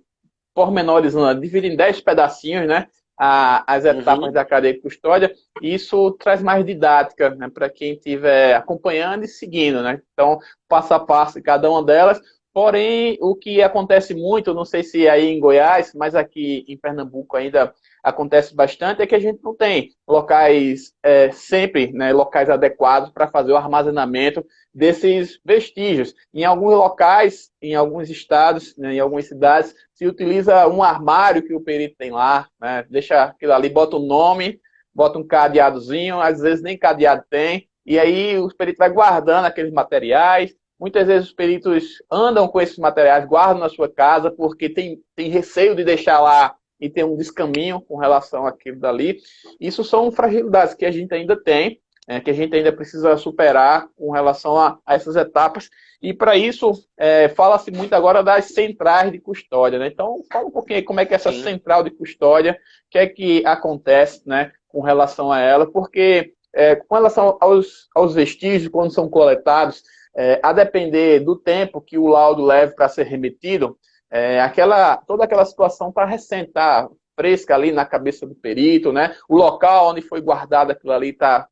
pormenorizando, divide em 10 pedacinhos, né? As etapas Uhum. da cadeia de custódia, e isso traz mais didática, né, para quem estiver acompanhando e seguindo, né? Então, passo a passo em cada uma delas. Porém, o que acontece muito, não sei se é aí em Goiás, mas aqui em Pernambuco ainda acontece bastante, é que a gente não tem locais sempre, né, locais adequados para fazer o armazenamento desses vestígios. Em alguns locais, em alguns estados, né, em algumas cidades, se utiliza um armário que o perito tem lá, né, deixa aquilo ali, bota o nome, bota um cadeadozinho, às vezes nem cadeado tem, e aí o perito vai guardando aqueles materiais. Muitas vezes os peritos andam com esses materiais, guardam na sua casa, porque tem receio de deixar lá e ter um descaminho com relação àquilo dali. Isso são fragilidades que a gente ainda tem, que a gente ainda precisa superar com relação a essas etapas. E para isso, fala-se muito agora das centrais de custódia, né? Então, fala um pouquinho aí como é que é essa Sim. central de custódia, o que é que acontece, né, com relação a ela, porque com relação aos vestígios, quando são coletados, a depender do tempo que o laudo leve para ser remetido, toda aquela situação está recente, tá fresca ali na cabeça do perito, né? O local onde foi guardado aquilo ali tá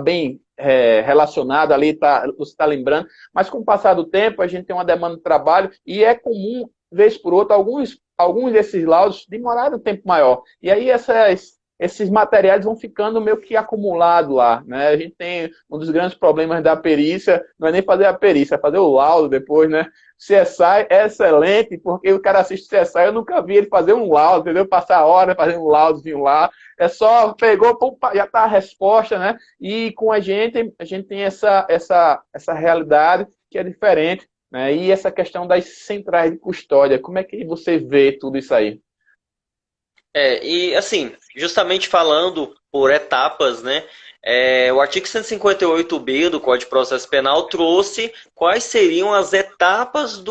bem relacionado ali, você está lembrando, mas com o passar do tempo a gente tem uma demanda de trabalho e é comum, vez por outra, alguns desses laudos demorarem um tempo maior. E aí esses materiais vão ficando meio que acumulados lá, né? A gente tem um dos grandes problemas da perícia, não é nem fazer a perícia, é fazer o laudo depois, né? CSI é excelente, porque o cara assiste CSI, eu nunca vi ele fazer um laudo, entendeu? Passar horas fazendo um laudozinho lá, é só, pegou, pum, já tá a resposta, né? E com a gente tem essa realidade que é diferente, né? E essa questão das centrais de custódia, como é que você vê tudo isso aí? E assim, justamente falando por etapas, né? O artigo 158b do Código de Processo Penal trouxe quais seriam as etapas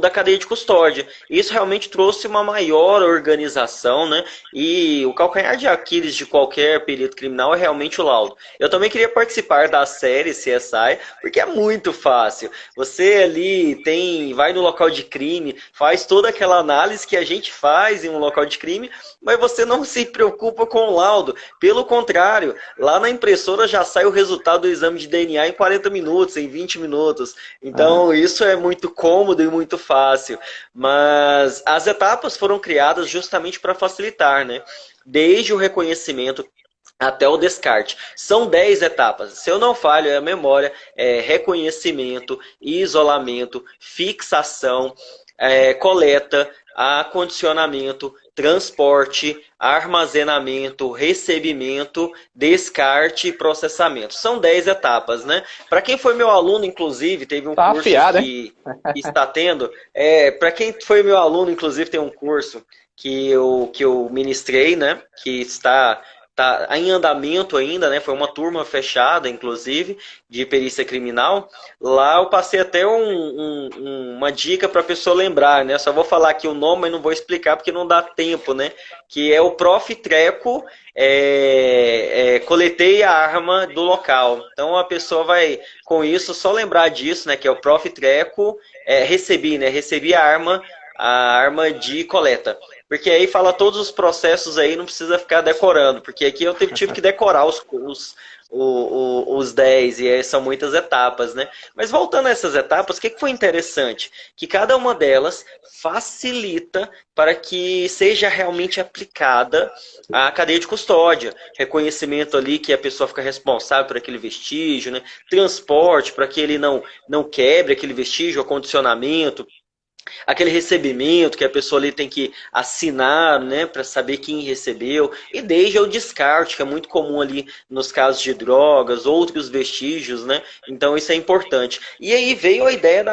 da cadeia de custódia. Isso realmente trouxe uma maior organização, né? E o calcanhar de Aquiles de qualquer perito criminal é realmente o laudo. Eu também queria participar da série CSI, porque é muito fácil. Você ali vai no local de crime, faz toda aquela análise que a gente faz em um local de crime, mas você não se preocupa com o laudo. Pelo contrário, lá na impressora já sai o resultado do exame de DNA em 40 minutos, em 20 minutos. Ah, Então, isso é muito cômodo e muito fácil. Mas as etapas foram criadas justamente para facilitar, né? Desde o reconhecimento até o descarte. São 10 etapas. Se eu não falho, a memória é reconhecimento, isolamento, fixação, coleta, acondicionamento, transporte, armazenamento, recebimento, descarte e processamento. São 10 etapas, né? Para quem foi meu aluno, inclusive, teve um tá curso afiado, hein? que está tendo. Para quem foi meu aluno, inclusive, tem um curso que eu ministrei, né? Que está em andamento ainda, né? Foi uma turma fechada, inclusive, de perícia criminal. Lá eu passei até uma dica para a pessoa lembrar, né? Só vou falar aqui o nome, mas não vou explicar porque não dá tempo, né? Que é o Prof. Treco, coletei a arma do local. Então a pessoa vai, com isso, só lembrar disso, né? Que é o Prof. Treco, recebi, né? Recebi a arma de coleta. Porque aí fala todos os processos aí, não precisa ficar decorando. Porque aqui eu tive que decorar os 10, e aí são muitas etapas, né? Mas voltando a essas etapas, o que foi interessante? Que cada uma delas facilita para que seja realmente aplicada a cadeia de custódia. Reconhecimento ali que a pessoa fica responsável por aquele vestígio, né? Transporte para que ele não quebre aquele vestígio, acondicionamento, aquele recebimento que a pessoa ali tem que assinar, né, para saber quem recebeu, e desde o descarte, que é muito comum ali nos casos de drogas, outros vestígios, né? Então isso é importante. E aí veio a ideia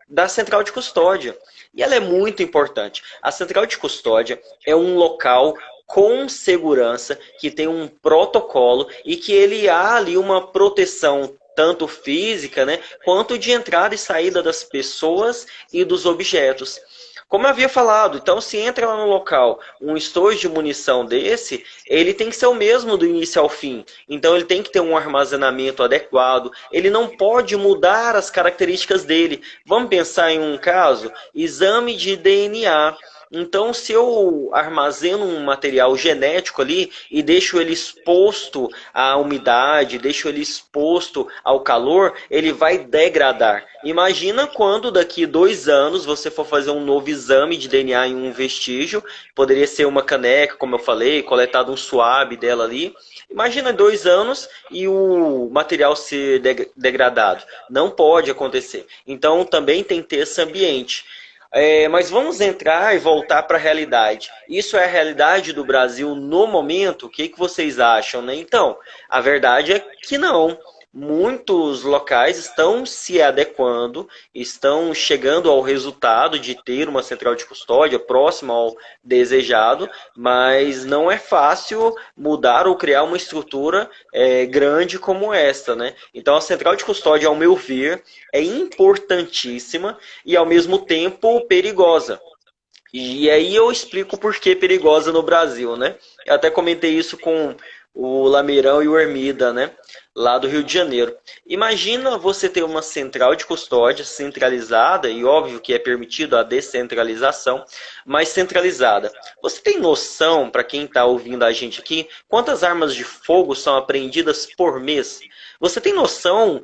da central de custódia. E ela é muito importante. A central de custódia é um local com segurança, que tem um protocolo e que ele há ali uma proteção tanto física, né, quanto de entrada e saída das pessoas e dos objetos. Como eu havia falado, então se entra lá no local um estojo de munição desse, ele tem que ser o mesmo do início ao fim. Então ele tem que ter um armazenamento adequado, ele não pode mudar as características dele. Vamos pensar em um caso, exame de DNA. Então, se eu armazeno um material genético ali e deixo ele exposto à umidade, deixo ele exposto ao calor, ele vai degradar. Imagina quando daqui 2 anos você for fazer um novo exame de DNA em um vestígio, poderia ser uma caneca, como eu falei, coletado um suave dela ali. Imagina 2 anos e o material ser degradado. Não pode acontecer. Então, também tem que ter esse ambiente. Mas vamos entrar e voltar para a realidade. Isso é a realidade do Brasil no momento? O que vocês acham, né? Então, a verdade é que não. Muitos locais estão se adequando, estão chegando ao resultado de ter uma central de custódia próxima ao desejado, mas não é fácil mudar ou criar uma estrutura grande como esta, né? Então, a central de custódia, ao meu ver, é importantíssima e, ao mesmo tempo, perigosa. E aí eu explico por que perigosa no Brasil, né? Eu até comentei isso com o Lameirão e o Hermida, né? Lá do Rio de Janeiro. Imagina você ter uma central de custódia centralizada, e óbvio que é permitido a descentralização, mas centralizada. Você tem noção, para quem está ouvindo a gente aqui, quantas armas de fogo são apreendidas por mês? Você tem noção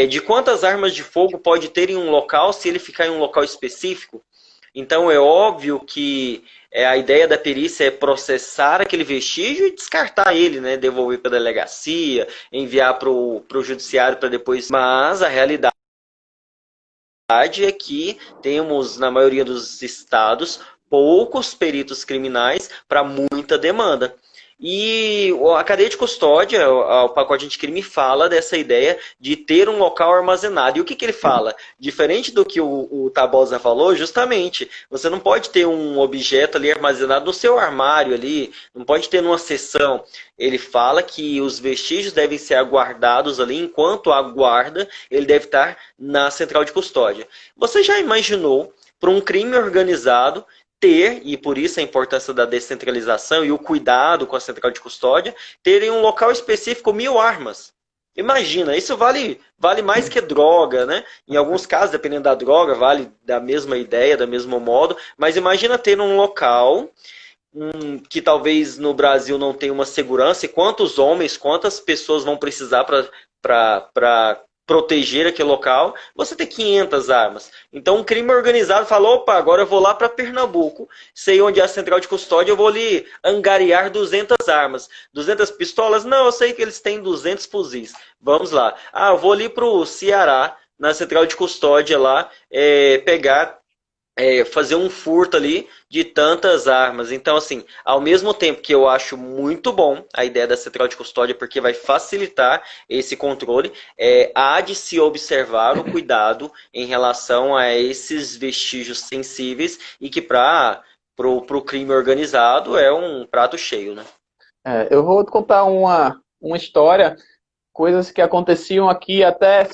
de quantas armas de fogo pode ter em um local se ele ficar em um local específico? Então é óbvio que A ideia da perícia é processar aquele vestígio e descartar ele, né? Devolver para a delegacia, enviar para o judiciário para depois. Mas a realidade é que temos, na maioria dos estados, poucos peritos criminais para muita demanda. E a cadeia de custódia, o pacote anticrime fala dessa ideia de ter um local armazenado. E o que, que ele fala? Diferente do que o Tabosa falou, justamente, você não pode ter um objeto ali armazenado no seu armário ali, não pode ter numa seção. Ele fala que os vestígios devem ser aguardados ali, enquanto aguarda, ele deve estar na central de custódia. Você já imaginou para um crime organizado ter, e por isso a importância da descentralização e o cuidado com a central de custódia, terem um local específico 1.000 armas? Imagina, isso vale mais que droga, né? Em alguns casos, dependendo da droga, vale da mesma ideia, do mesmo modo, mas imagina ter um local que talvez no Brasil não tenha uma segurança, e quantos homens, quantas pessoas vão precisar para proteger aquele local, você tem 500 armas. Então, um crime organizado falou, opa, agora eu vou lá para Pernambuco, sei onde é a central de custódia, eu vou ali angariar 200 armas. 200 pistolas? Não, eu sei que eles têm 200 fuzis. Vamos lá. Ah, eu vou ali para o Ceará, na central de custódia lá, pegar fazer um furto ali de tantas armas. Então, assim, ao mesmo tempo que eu acho muito bom a ideia da central de custódia, porque vai facilitar esse controle, há de se observar o cuidado em relação a esses vestígios sensíveis e que para o crime organizado é um prato cheio, né? Eu vou te contar uma história, coisas que aconteciam aqui até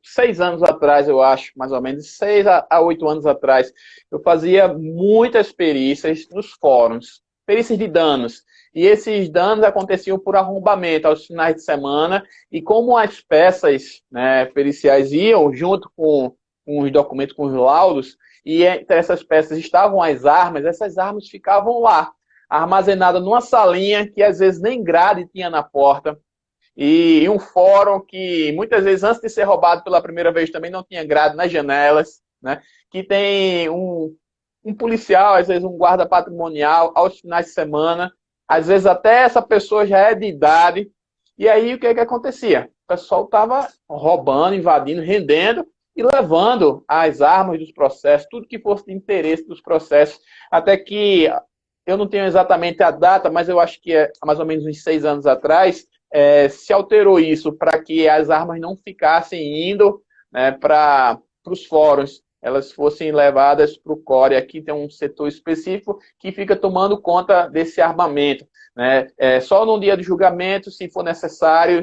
6 anos atrás, eu acho, mais ou menos, 6 a 8 anos atrás. Eu fazia muitas perícias nos fóruns, perícias de danos. E esses danos aconteciam por arrombamento aos finais de semana. E como as peças, né, periciais iam junto com os documentos, com os laudos, e entre essas peças estavam as armas, essas armas ficavam lá, armazenadas numa salinha que às vezes nem grade tinha na porta. E um fórum que muitas vezes antes de ser roubado pela primeira vez também não tinha grade nas janelas, né? Que tem um policial, às vezes um guarda patrimonial aos finais de semana, às vezes até essa pessoa já é de idade. E aí o que acontecia? O pessoal estava roubando, invadindo, rendendo e levando as armas dos processos, tudo que fosse de interesse dos processos, até que eu não tenho exatamente a data, mas eu acho que é mais ou menos uns 6 anos atrás, se alterou isso para que as armas não ficassem indo, né, para os fóruns, elas fossem levadas para o CORE. Aqui tem um setor específico que fica tomando conta desse armamento, né? Só no dia do julgamento, se for necessário,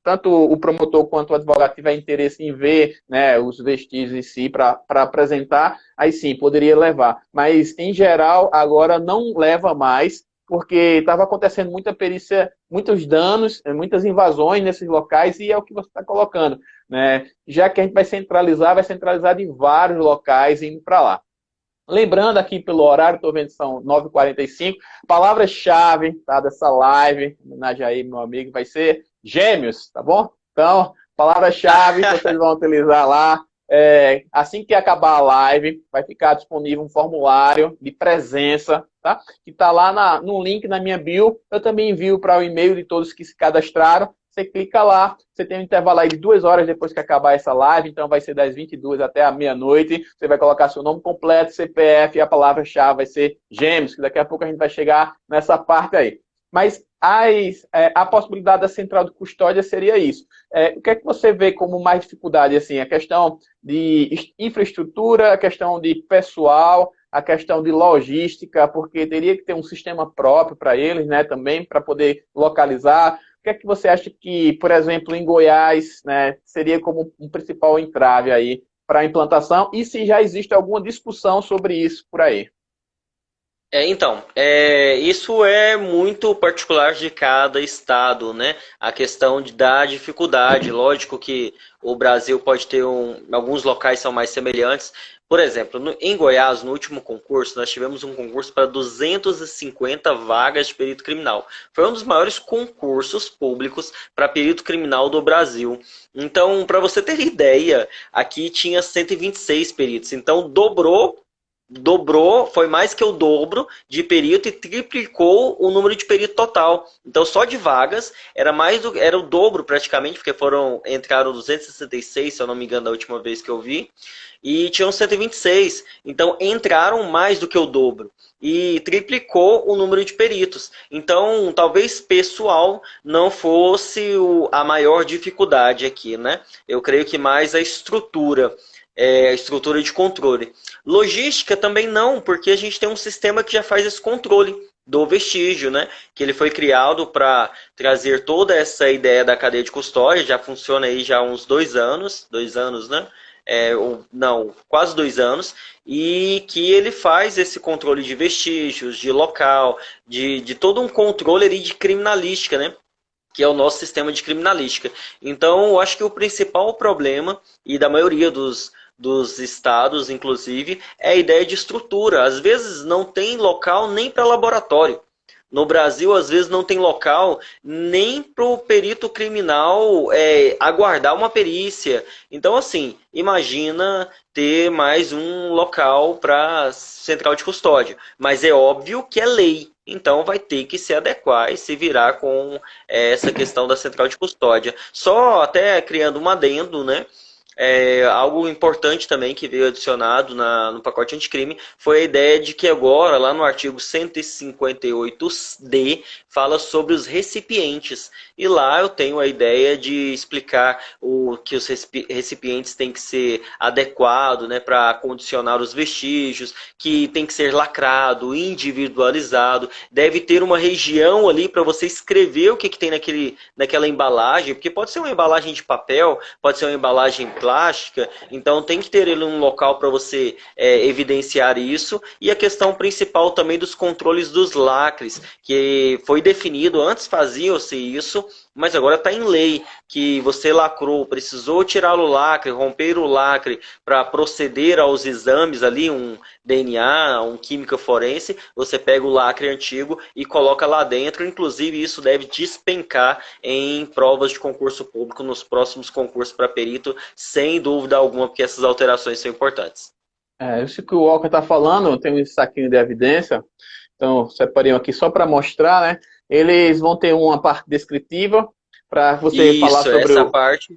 tanto o promotor quanto o advogado tiver interesse em ver, né, os vestígios em si para apresentar, aí sim, poderia levar. Mas, em geral, agora não leva mais, porque estava acontecendo muita perícia, muitos danos, muitas invasões nesses locais, e é o que você está colocando, né? Já que a gente vai centralizar em vários locais indo para lá. Lembrando aqui pelo horário, estou vendo que são 9h45, palavra-chave, tá, dessa live, homenagem aí, meu amigo, vai ser gêmeos, tá bom? Então, palavra-chave que vocês vão utilizar lá. Assim que acabar a live, vai ficar disponível um formulário de presença, tá? Que está lá no link na minha bio. Eu também envio para o e-mail de todos que se cadastraram. Você clica lá, você tem um intervalo aí de 2 horas depois que acabar essa live, então vai ser das 22 até a meia-noite. Você vai colocar seu nome completo, CPF, e a palavra-chave vai ser gêmeos, que daqui a pouco a gente vai chegar nessa parte aí. Mas a possibilidade da central de custódia seria isso. O que é que você vê como mais dificuldade? Assim, a questão de infraestrutura, a questão de pessoal, a questão de logística, porque teria que ter um sistema próprio para eles, né, também, para poder localizar. O que é que você acha que, por exemplo, em Goiás, né, seria como um principal entrave aí para a implantação? E se já existe alguma discussão sobre isso por aí? Então, isso é muito particular de cada estado, né? A questão da dificuldade. Lógico que o Brasil pode ter alguns locais são mais semelhantes. Por exemplo, em Goiás, no último concurso, nós tivemos um concurso para 250 vagas de perito criminal. Foi um dos maiores concursos públicos para perito criminal do Brasil. Então, para você ter ideia, aqui tinha 126 peritos. Então, dobrou dobrou, foi mais que o dobro de perito e triplicou o número de perito total. Então, só de vagas era o dobro praticamente, porque entraram 266, se eu não me engano, da última vez que eu vi, e tinham 126. Então, entraram mais do que o dobro e triplicou o número de peritos. Então, talvez pessoal não fosse a maior dificuldade aqui, né? Eu creio que mais a estrutura de controle. Logística também não, porque a gente tem um sistema que já faz esse controle do vestígio, né? Que ele foi criado para trazer toda essa ideia da cadeia de custódia, já funciona aí já há uns 2 anos, né? Não, quase 2 anos, e que ele faz esse controle de vestígios, de local, de todo um controle ali de criminalística, né? Que é o nosso sistema de criminalística. Então, eu acho que o principal problema, e da maioria dos estados, inclusive, é a ideia de estrutura. Às vezes não tem local nem para laboratório. No Brasil, às vezes, não tem local nem para o perito criminal aguardar uma perícia. Então, assim, imagina ter mais um local para central de custódia. Mas é óbvio que é lei. Então, vai ter que se adequar e se virar com essa questão da central de custódia. Só até criando um adendo, né? Algo importante também que veio adicionado no pacote anticrime foi a ideia de que agora, lá no artigo 158D, fala sobre os recipientes. E lá eu tenho a ideia de explicar que os recipientes têm que ser adequados, né, para condicionar os vestígios, que tem que ser lacrado, individualizado, deve ter uma região ali para você escrever o que tem naquela embalagem, porque pode ser uma embalagem de papel, pode ser uma embalagem plástica, então tem que ter um local para você evidenciar isso. E a questão principal também dos controles dos lacres, que foi definido, antes fazia-se isso, mas agora está em lei, que você lacrou, precisou tirar o lacre, romper o lacre para proceder aos exames ali, um DNA, um química forense, você pega o lacre antigo e coloca lá dentro. Inclusive, isso deve despencar em provas de concurso público nos próximos concursos para perito, sem dúvida alguma, porque essas alterações são importantes. Isso que o Walker está falando, tem um saquinho de evidência, então separei um aqui só para mostrar, né? Eles vão ter uma parte descritiva para você falar Isso, essa parte.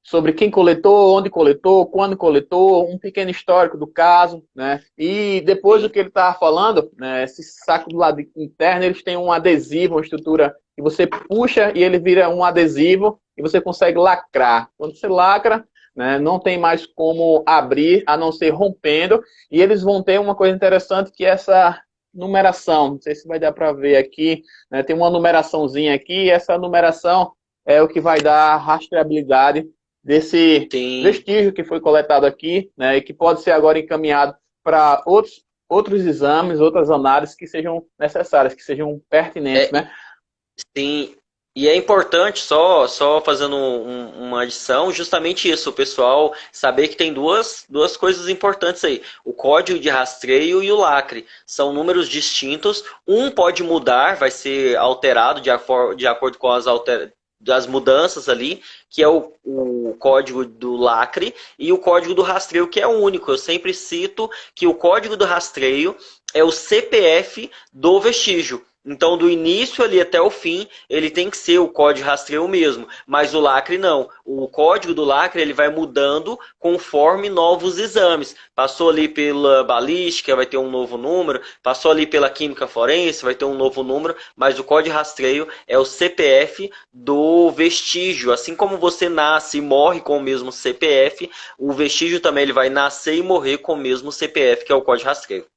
sobre quem coletou, onde coletou, quando coletou, um pequeno histórico do caso, né? E depois do Sim. que ele estava falando, né, esse saco do lado interno, eles têm um adesivo, uma estrutura que você puxa e ele vira um adesivo e você consegue lacrar. Quando você lacra, né, não tem mais como abrir, a não ser rompendo. E eles vão ter uma coisa interessante que é essa numeração. Não sei se vai dar para ver aqui, né? Tem uma numeraçãozinha aqui, e essa numeração é o que vai dar a rastreabilidade desse Sim. vestígio que foi coletado aqui, né, e que pode ser agora encaminhado para outros exames, outras análises que sejam necessárias, que sejam pertinentes, É, né? sim, e é importante, só fazendo uma adição, justamente isso, o pessoal saber que tem duas coisas importantes aí. O código de rastreio e o lacre. São números distintos. Um pode mudar, vai ser alterado de acordo com das mudanças ali, que é o código do lacre, e o código do rastreio, que é único. Eu sempre cito que o código do rastreio é o CPF do vestígio. Então, do início ali até o fim, ele tem que ser o código de rastreio mesmo, mas o lacre não. O código do lacre ele vai mudando conforme novos exames. Passou ali pela balística, vai ter um novo número. Passou ali pela química forense, vai ter um novo número. Mas o código de rastreio é o CPF do vestígio. Assim como você nasce e morre com o mesmo CPF, o vestígio também ele vai nascer e morrer com o mesmo CPF, que é o código de rastreio.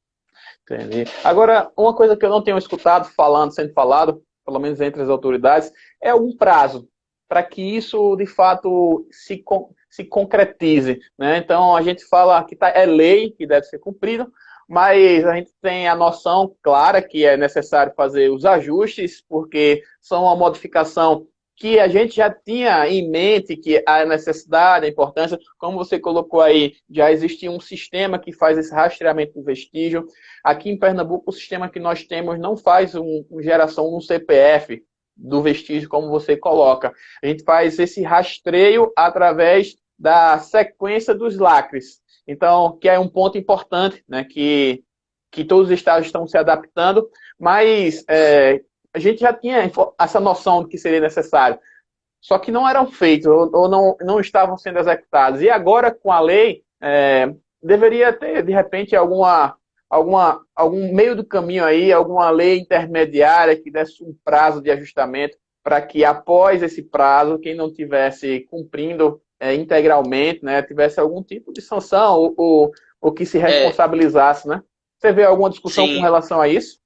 Entendi. Agora, uma coisa que eu não tenho escutado sendo falado, pelo menos entre as autoridades, é um prazo para que isso, de fato, se concretize, né? Então, a gente fala que é lei, que deve ser cumprida, mas a gente tem a noção clara que é necessário fazer os ajustes, porque são uma modificação que a gente já tinha em mente que a necessidade, a importância, como você colocou aí, já existia um sistema que faz esse rastreamento do vestígio. Aqui em Pernambuco, o sistema que nós temos não faz uma geração no CPF do vestígio, como você coloca. A gente faz esse rastreio através da sequência dos lacres. Então, que é um ponto importante, né, que todos os estados estão se adaptando, mas a gente já tinha essa noção do que seria necessário, só que não eram feitos ou não estavam sendo executados. E agora, com a lei, deveria ter, de repente, algum meio do caminho aí, alguma lei intermediária que desse um prazo de ajustamento para que, após esse prazo, quem não tivesse cumprindo integralmente, né, tivesse algum tipo de sanção ou que se É, responsabilizasse, né? Você vê alguma discussão com sim. relação a isso?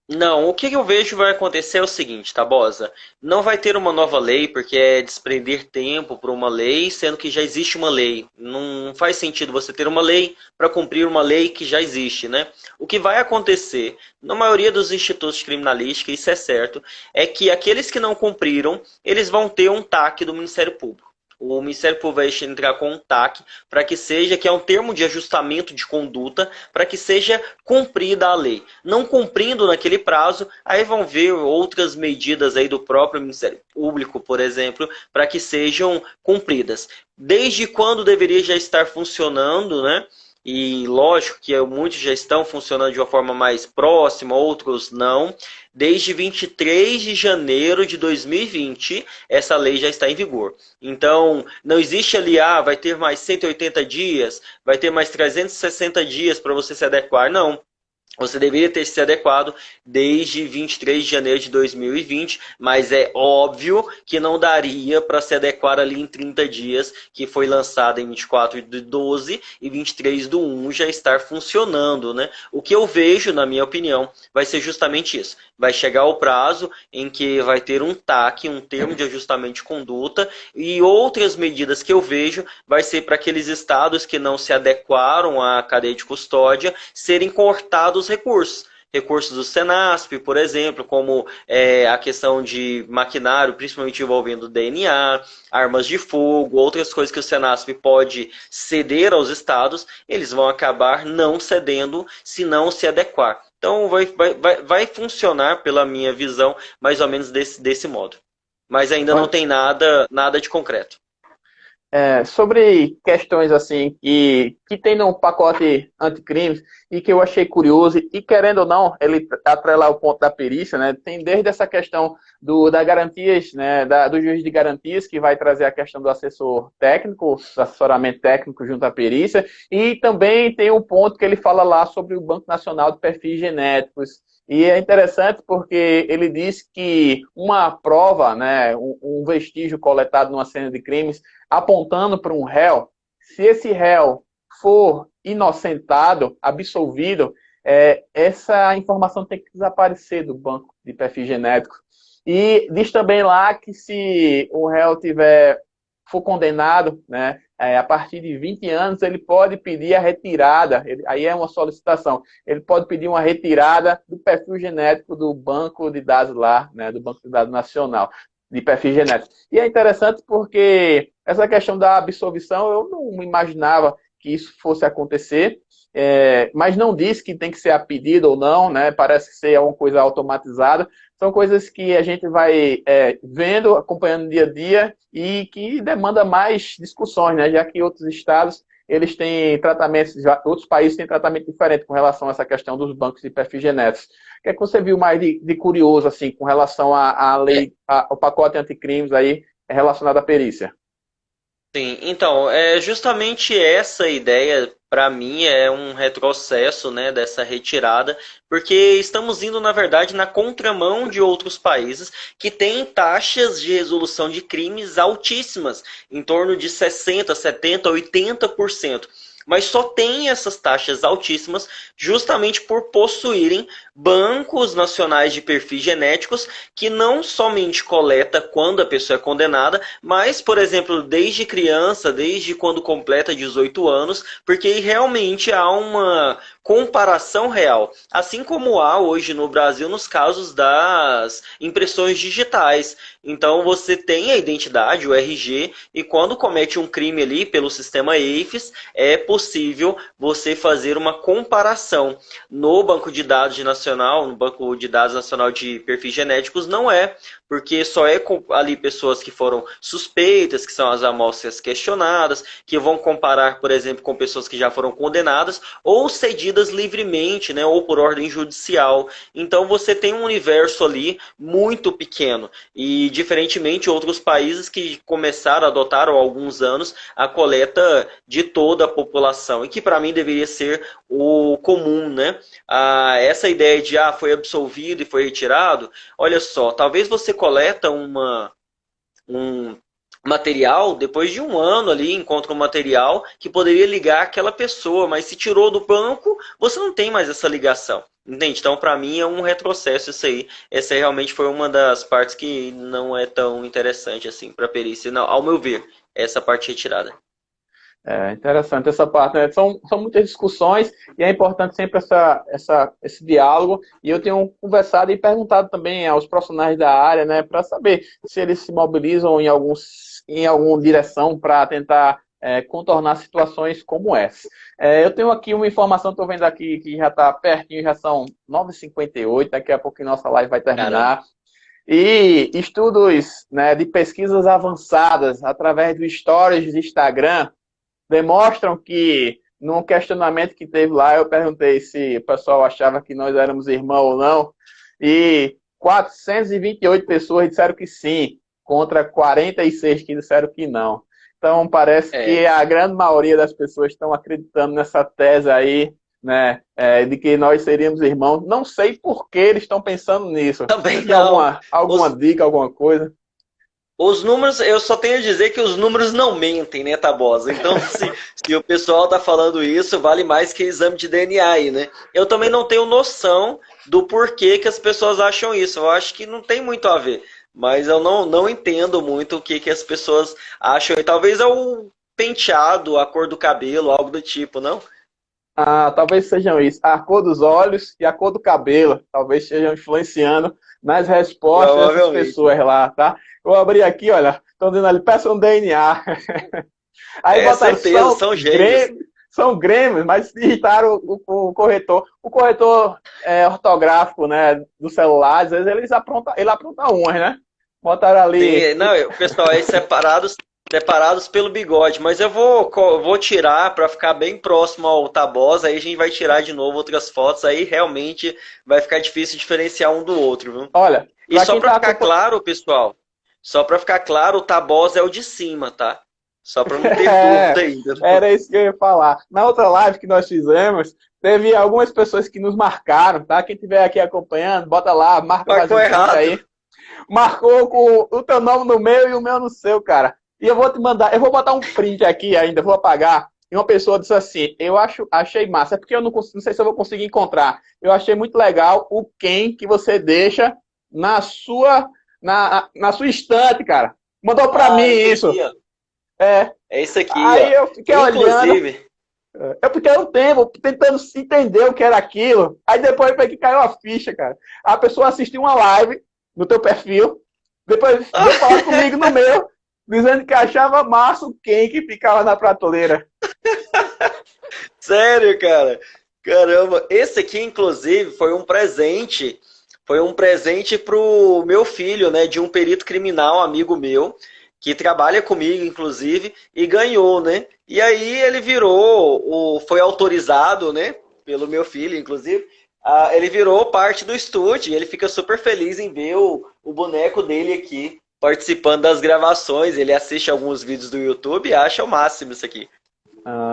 Não, o que eu vejo vai acontecer é o seguinte, Tabosa. Não vai ter uma nova lei, porque é desprender tempo para uma lei, sendo que já existe uma lei. Não faz sentido você ter uma lei para cumprir uma lei que já existe, né? O que vai acontecer, na maioria dos institutos de criminalística, isso é certo, é que aqueles que não cumpriram, eles vão ter um TAC do Ministério Público. O Ministério Público vai entrar com um TAC para que seja, que é um termo de ajustamento de conduta, para que seja cumprida a lei. Não cumprindo naquele prazo, aí vão ver outras medidas aí do próprio Ministério Público, por exemplo, para que sejam cumpridas. Desde quando deveria já estar funcionando, né? E lógico que muitos já estão funcionando de uma forma mais próxima, outros não. Desde 23 de janeiro de 2020, essa lei já está em vigor. Então, não existe ali, vai ter mais 180 dias, vai ter mais 360 dias para você se adequar. Não. Você deveria ter se adequado desde 23 de janeiro de 2020, mas é óbvio que não daria para se adequar ali em 30 dias, que foi lançado em 24/12 e 23/1 já estar funcionando, né? O que eu vejo, na minha opinião, vai ser justamente isso. Vai chegar o prazo em que vai ter um TAC, um termo de ajustamento de conduta, e outras medidas que eu vejo vai ser para aqueles estados que não se adequaram à cadeia de custódia serem cortados recursos. Recursos do Senasp, por exemplo, como a questão de maquinário, principalmente envolvendo DNA, armas de fogo, outras coisas que o Senasp pode ceder aos estados, eles vão acabar não cedendo se não se adequar. Então vai funcionar, pela minha visão, mais ou menos desse modo. Mas ainda não Olha, tem nada de concreto. sobre questões assim que tem no pacote anticrimes e que eu achei curioso, e querendo ou não, ele atrelar o ponto da perícia, né? Tem desde essa questão da garantias, né? Do juiz de garantias, que vai trazer a questão do assessor técnico, do assessoramento técnico junto à perícia, e também tem um ponto que ele fala lá sobre o Banco Nacional de Perfis Genéticos. E é interessante porque ele diz que uma prova, né, um vestígio coletado numa cena de crimes, apontando para um réu, se esse réu for inocentado, absolvido, essa informação tem que desaparecer do banco de perfil genético. E diz também lá que se o réu for condenado, né, a partir de 20 anos, ele pode pedir a retirada, aí é uma solicitação, ele pode pedir uma retirada do perfil genético do banco de dados lá, né, do Banco de Dados Nacional de perfil genético. E é interessante porque essa questão da absolvição, eu não imaginava que isso fosse acontecer, mas não diz que tem que ser a pedido ou não, né? Parece ser uma coisa automatizada. São coisas que a gente vai vendo, acompanhando dia a dia e que demanda mais discussões, né? Já que outros estados eles têm tratamentos, outros países têm tratamento diferente com relação a essa questão dos bancos de perfil genéticos. O que é que você viu mais de curioso, assim, com relação à lei, ao pacote anticrimes aí relacionado à perícia? Sim, então, é justamente essa ideia, para mim, é um retrocesso, né, dessa retirada, porque estamos indo, na verdade, na contramão de outros países que têm taxas de resolução de crimes altíssimas, em torno de 60, 70, 80%. Mas só tem essas taxas altíssimas justamente por possuírem bancos nacionais de perfis genéticos que não somente coleta quando a pessoa é condenada, mas, por exemplo, desde criança, desde quando completa 18 anos, porque realmente há comparação real. Assim como há hoje no Brasil nos casos das impressões digitais. Então você tem a identidade, o RG, e quando comete um crime ali pelo sistema EIFES, é possível você fazer uma comparação. No banco de dados nacional, no banco de dados nacional de perfis genéticos, não é, porque só é ali pessoas que foram suspeitas, que são as amostras questionadas, que vão comparar, por exemplo, com pessoas que já foram condenadas ou cedidas livremente, né, ou por ordem judicial. Então você tem um universo ali muito pequeno. E diferentemente de outros países que começaram a adotar há alguns anos a coleta de toda a população, e que para mim deveria ser o comum, né? Essa ideia de foi absolvido e foi retirado, olha só, talvez você coleta um material, depois de um ano ali, encontra um material que poderia ligar aquela pessoa, mas se tirou do banco, você não tem mais essa ligação. Entende? Então, para mim, é um retrocesso isso aí. Essa realmente foi uma das partes que não é tão interessante assim para a perícia, não, ao meu ver, essa parte retirada. É interessante essa parte, né? São muitas discussões e é importante sempre esse diálogo. E eu tenho conversado e perguntado também aos profissionais da área, né, para saber se eles se mobilizam em alguma direção para tentar contornar situações como essa. Eu tenho aqui uma informação, estou vendo aqui que já está pertinho, já são 9h58, daqui a pouco nossa live vai terminar. Caramba. E estudos, né, de pesquisas avançadas através do Stories do Instagram demonstram que, num questionamento que teve lá, eu perguntei se o pessoal achava que nós éramos irmãos ou não, e 428 pessoas disseram que sim, contra 46 que disseram que não. Então, parece que a grande maioria das pessoas estão acreditando nessa tese aí, né, de que nós seríamos irmãos. Não sei por que eles estão pensando nisso. Também Tem não. alguma dica, alguma coisa? Os números, eu só tenho a dizer que os números não mentem, né, Tabosa? Então, se o pessoal tá falando isso, vale mais que exame de DNA aí, né? Eu também não tenho noção do porquê que as pessoas acham isso. Eu acho que não tem muito a ver. Mas eu não entendo muito o que as pessoas acham. E talvez é o penteado, a cor do cabelo, algo do tipo, não? Talvez sejam isso. A cor dos olhos e a cor do cabelo. Talvez estejam influenciando nas respostas dessas Provavelmente. pessoas lá, tá? Eu abri aqui, olha, estão dizendo ali, peça um DNA. Aí botaram, Certeza, são gêmeos. São Grêmios, mas digitaram o corretor. O corretor ortográfico, né, do celular, às vezes ele apronta umas, né? Botaram ali. Sim, não, pessoal, aí separados pelo bigode, mas eu vou tirar para ficar bem próximo ao Tabosa, aí a gente vai tirar de novo outras fotos, aí realmente vai ficar difícil diferenciar um do outro, viu? Olha, E só para ficar claro, pessoal, só para ficar claro, o Tabosa é o de cima, tá? Só para não ter dúvida ainda. Era isso que eu ia falar. Na outra live que nós fizemos, teve algumas pessoas que nos marcaram, tá? Quem estiver aqui acompanhando, bota lá, marca mais Marcou um errado. aí. Marcou com o teu nome no meu e o meu no seu, cara. E eu vou te mandar, eu vou botar um print aqui ainda, vou apagar. E uma pessoa disse assim, achei massa, é porque eu não sei se eu vou conseguir encontrar. Eu achei muito legal o quem que você deixa na sua estante, cara. Mandou pra mim isso. Aqui, ó. É isso aqui, Aí ó. eu fiquei olhando. Inclusive, Eu fiquei um tempo tentando entender o que era aquilo. Aí depois foi que caiu a ficha, cara. A pessoa assistiu uma live no teu perfil, depois veio falar comigo no meu, dizendo que achava massa o Ken que ficava na prateleira. sério, cara. Caramba, esse aqui, inclusive, foi um presente pro meu filho, né, de um perito criminal, amigo meu, que trabalha comigo, inclusive, e ganhou, né? E aí ele foi autorizado, né, pelo meu filho, inclusive, ele virou parte do estúdio, e ele fica super feliz em ver o boneco dele aqui, participando das gravações, ele assiste alguns vídeos do YouTube e acha o máximo isso aqui.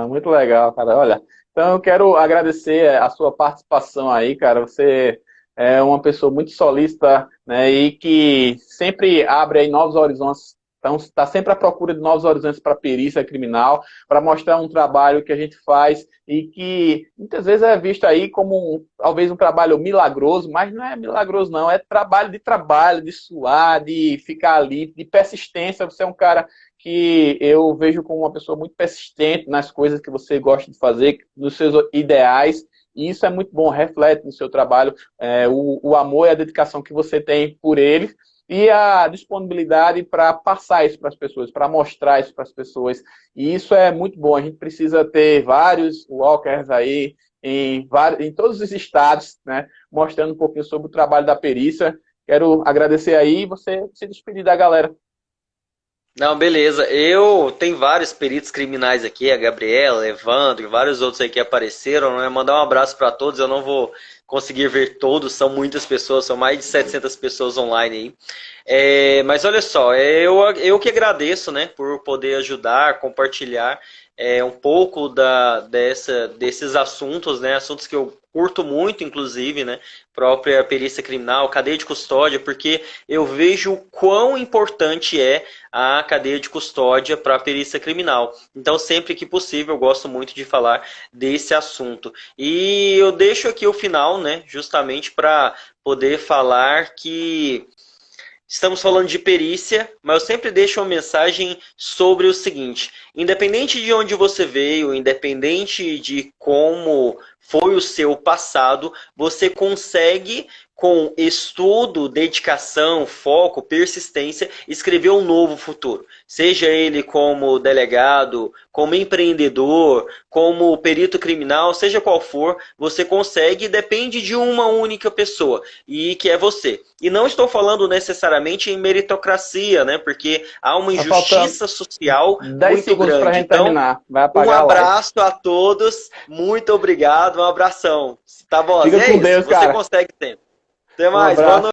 Muito legal, cara. Olha, então eu quero agradecer a sua participação aí, cara. Você é uma pessoa muito solícita, né, e que sempre abre aí novos horizontes. Então, está sempre à procura de novos horizontes para a perícia criminal, para mostrar um trabalho que a gente faz e que muitas vezes é visto aí como talvez um trabalho milagroso, mas não é milagroso não, é trabalho, de suar, de ficar ali, de persistência. Você é um cara que eu vejo como uma pessoa muito persistente nas coisas que você gosta de fazer, nos seus ideais, e isso é muito bom, reflete no seu trabalho o amor e a dedicação que você tem por eles, e a disponibilidade para passar isso para as pessoas, para mostrar isso para as pessoas. E isso é muito bom. A gente precisa ter vários walkers aí em todos os estados, né, mostrando um pouquinho sobre o trabalho da perícia. Quero agradecer aí e você se despedir da galera. Não, beleza. Eu tenho vários peritos criminais aqui, a Gabriela, Evandro e vários outros aí que apareceram, né? Mandar um abraço para todos. Eu não vou conseguir ver todos, são muitas pessoas, são mais de 700 pessoas online aí. Mas olha só, eu que agradeço, né, por poder ajudar, compartilhar um pouco desses assuntos, né, assuntos que eu curto muito, inclusive, né, própria perícia criminal, cadeia de custódia, porque eu vejo o quão importante é a cadeia de custódia para a perícia criminal. Então, sempre que possível, eu gosto muito de falar desse assunto. E eu deixo aqui o final, né, justamente para poder falar que estamos falando de perícia, mas eu sempre deixo uma mensagem sobre o seguinte: independente de onde você veio, independente de como foi o seu passado, você consegue, com estudo, dedicação, foco, persistência, escrever um novo futuro. Seja ele como delegado, como empreendedor, como perito criminal, seja qual for, você consegue, depende de uma única pessoa, e que é você. E não estou falando necessariamente em meritocracia, né? Porque há uma injustiça social 10 muito segundos para a grande. gente Então, terminar. Vai um apagar a live. abraço a todos, muito obrigado, um abração. Tá bom, Fica é com isso, Deus, você cara. consegue sempre. Até Um mais, boa abraço. noite.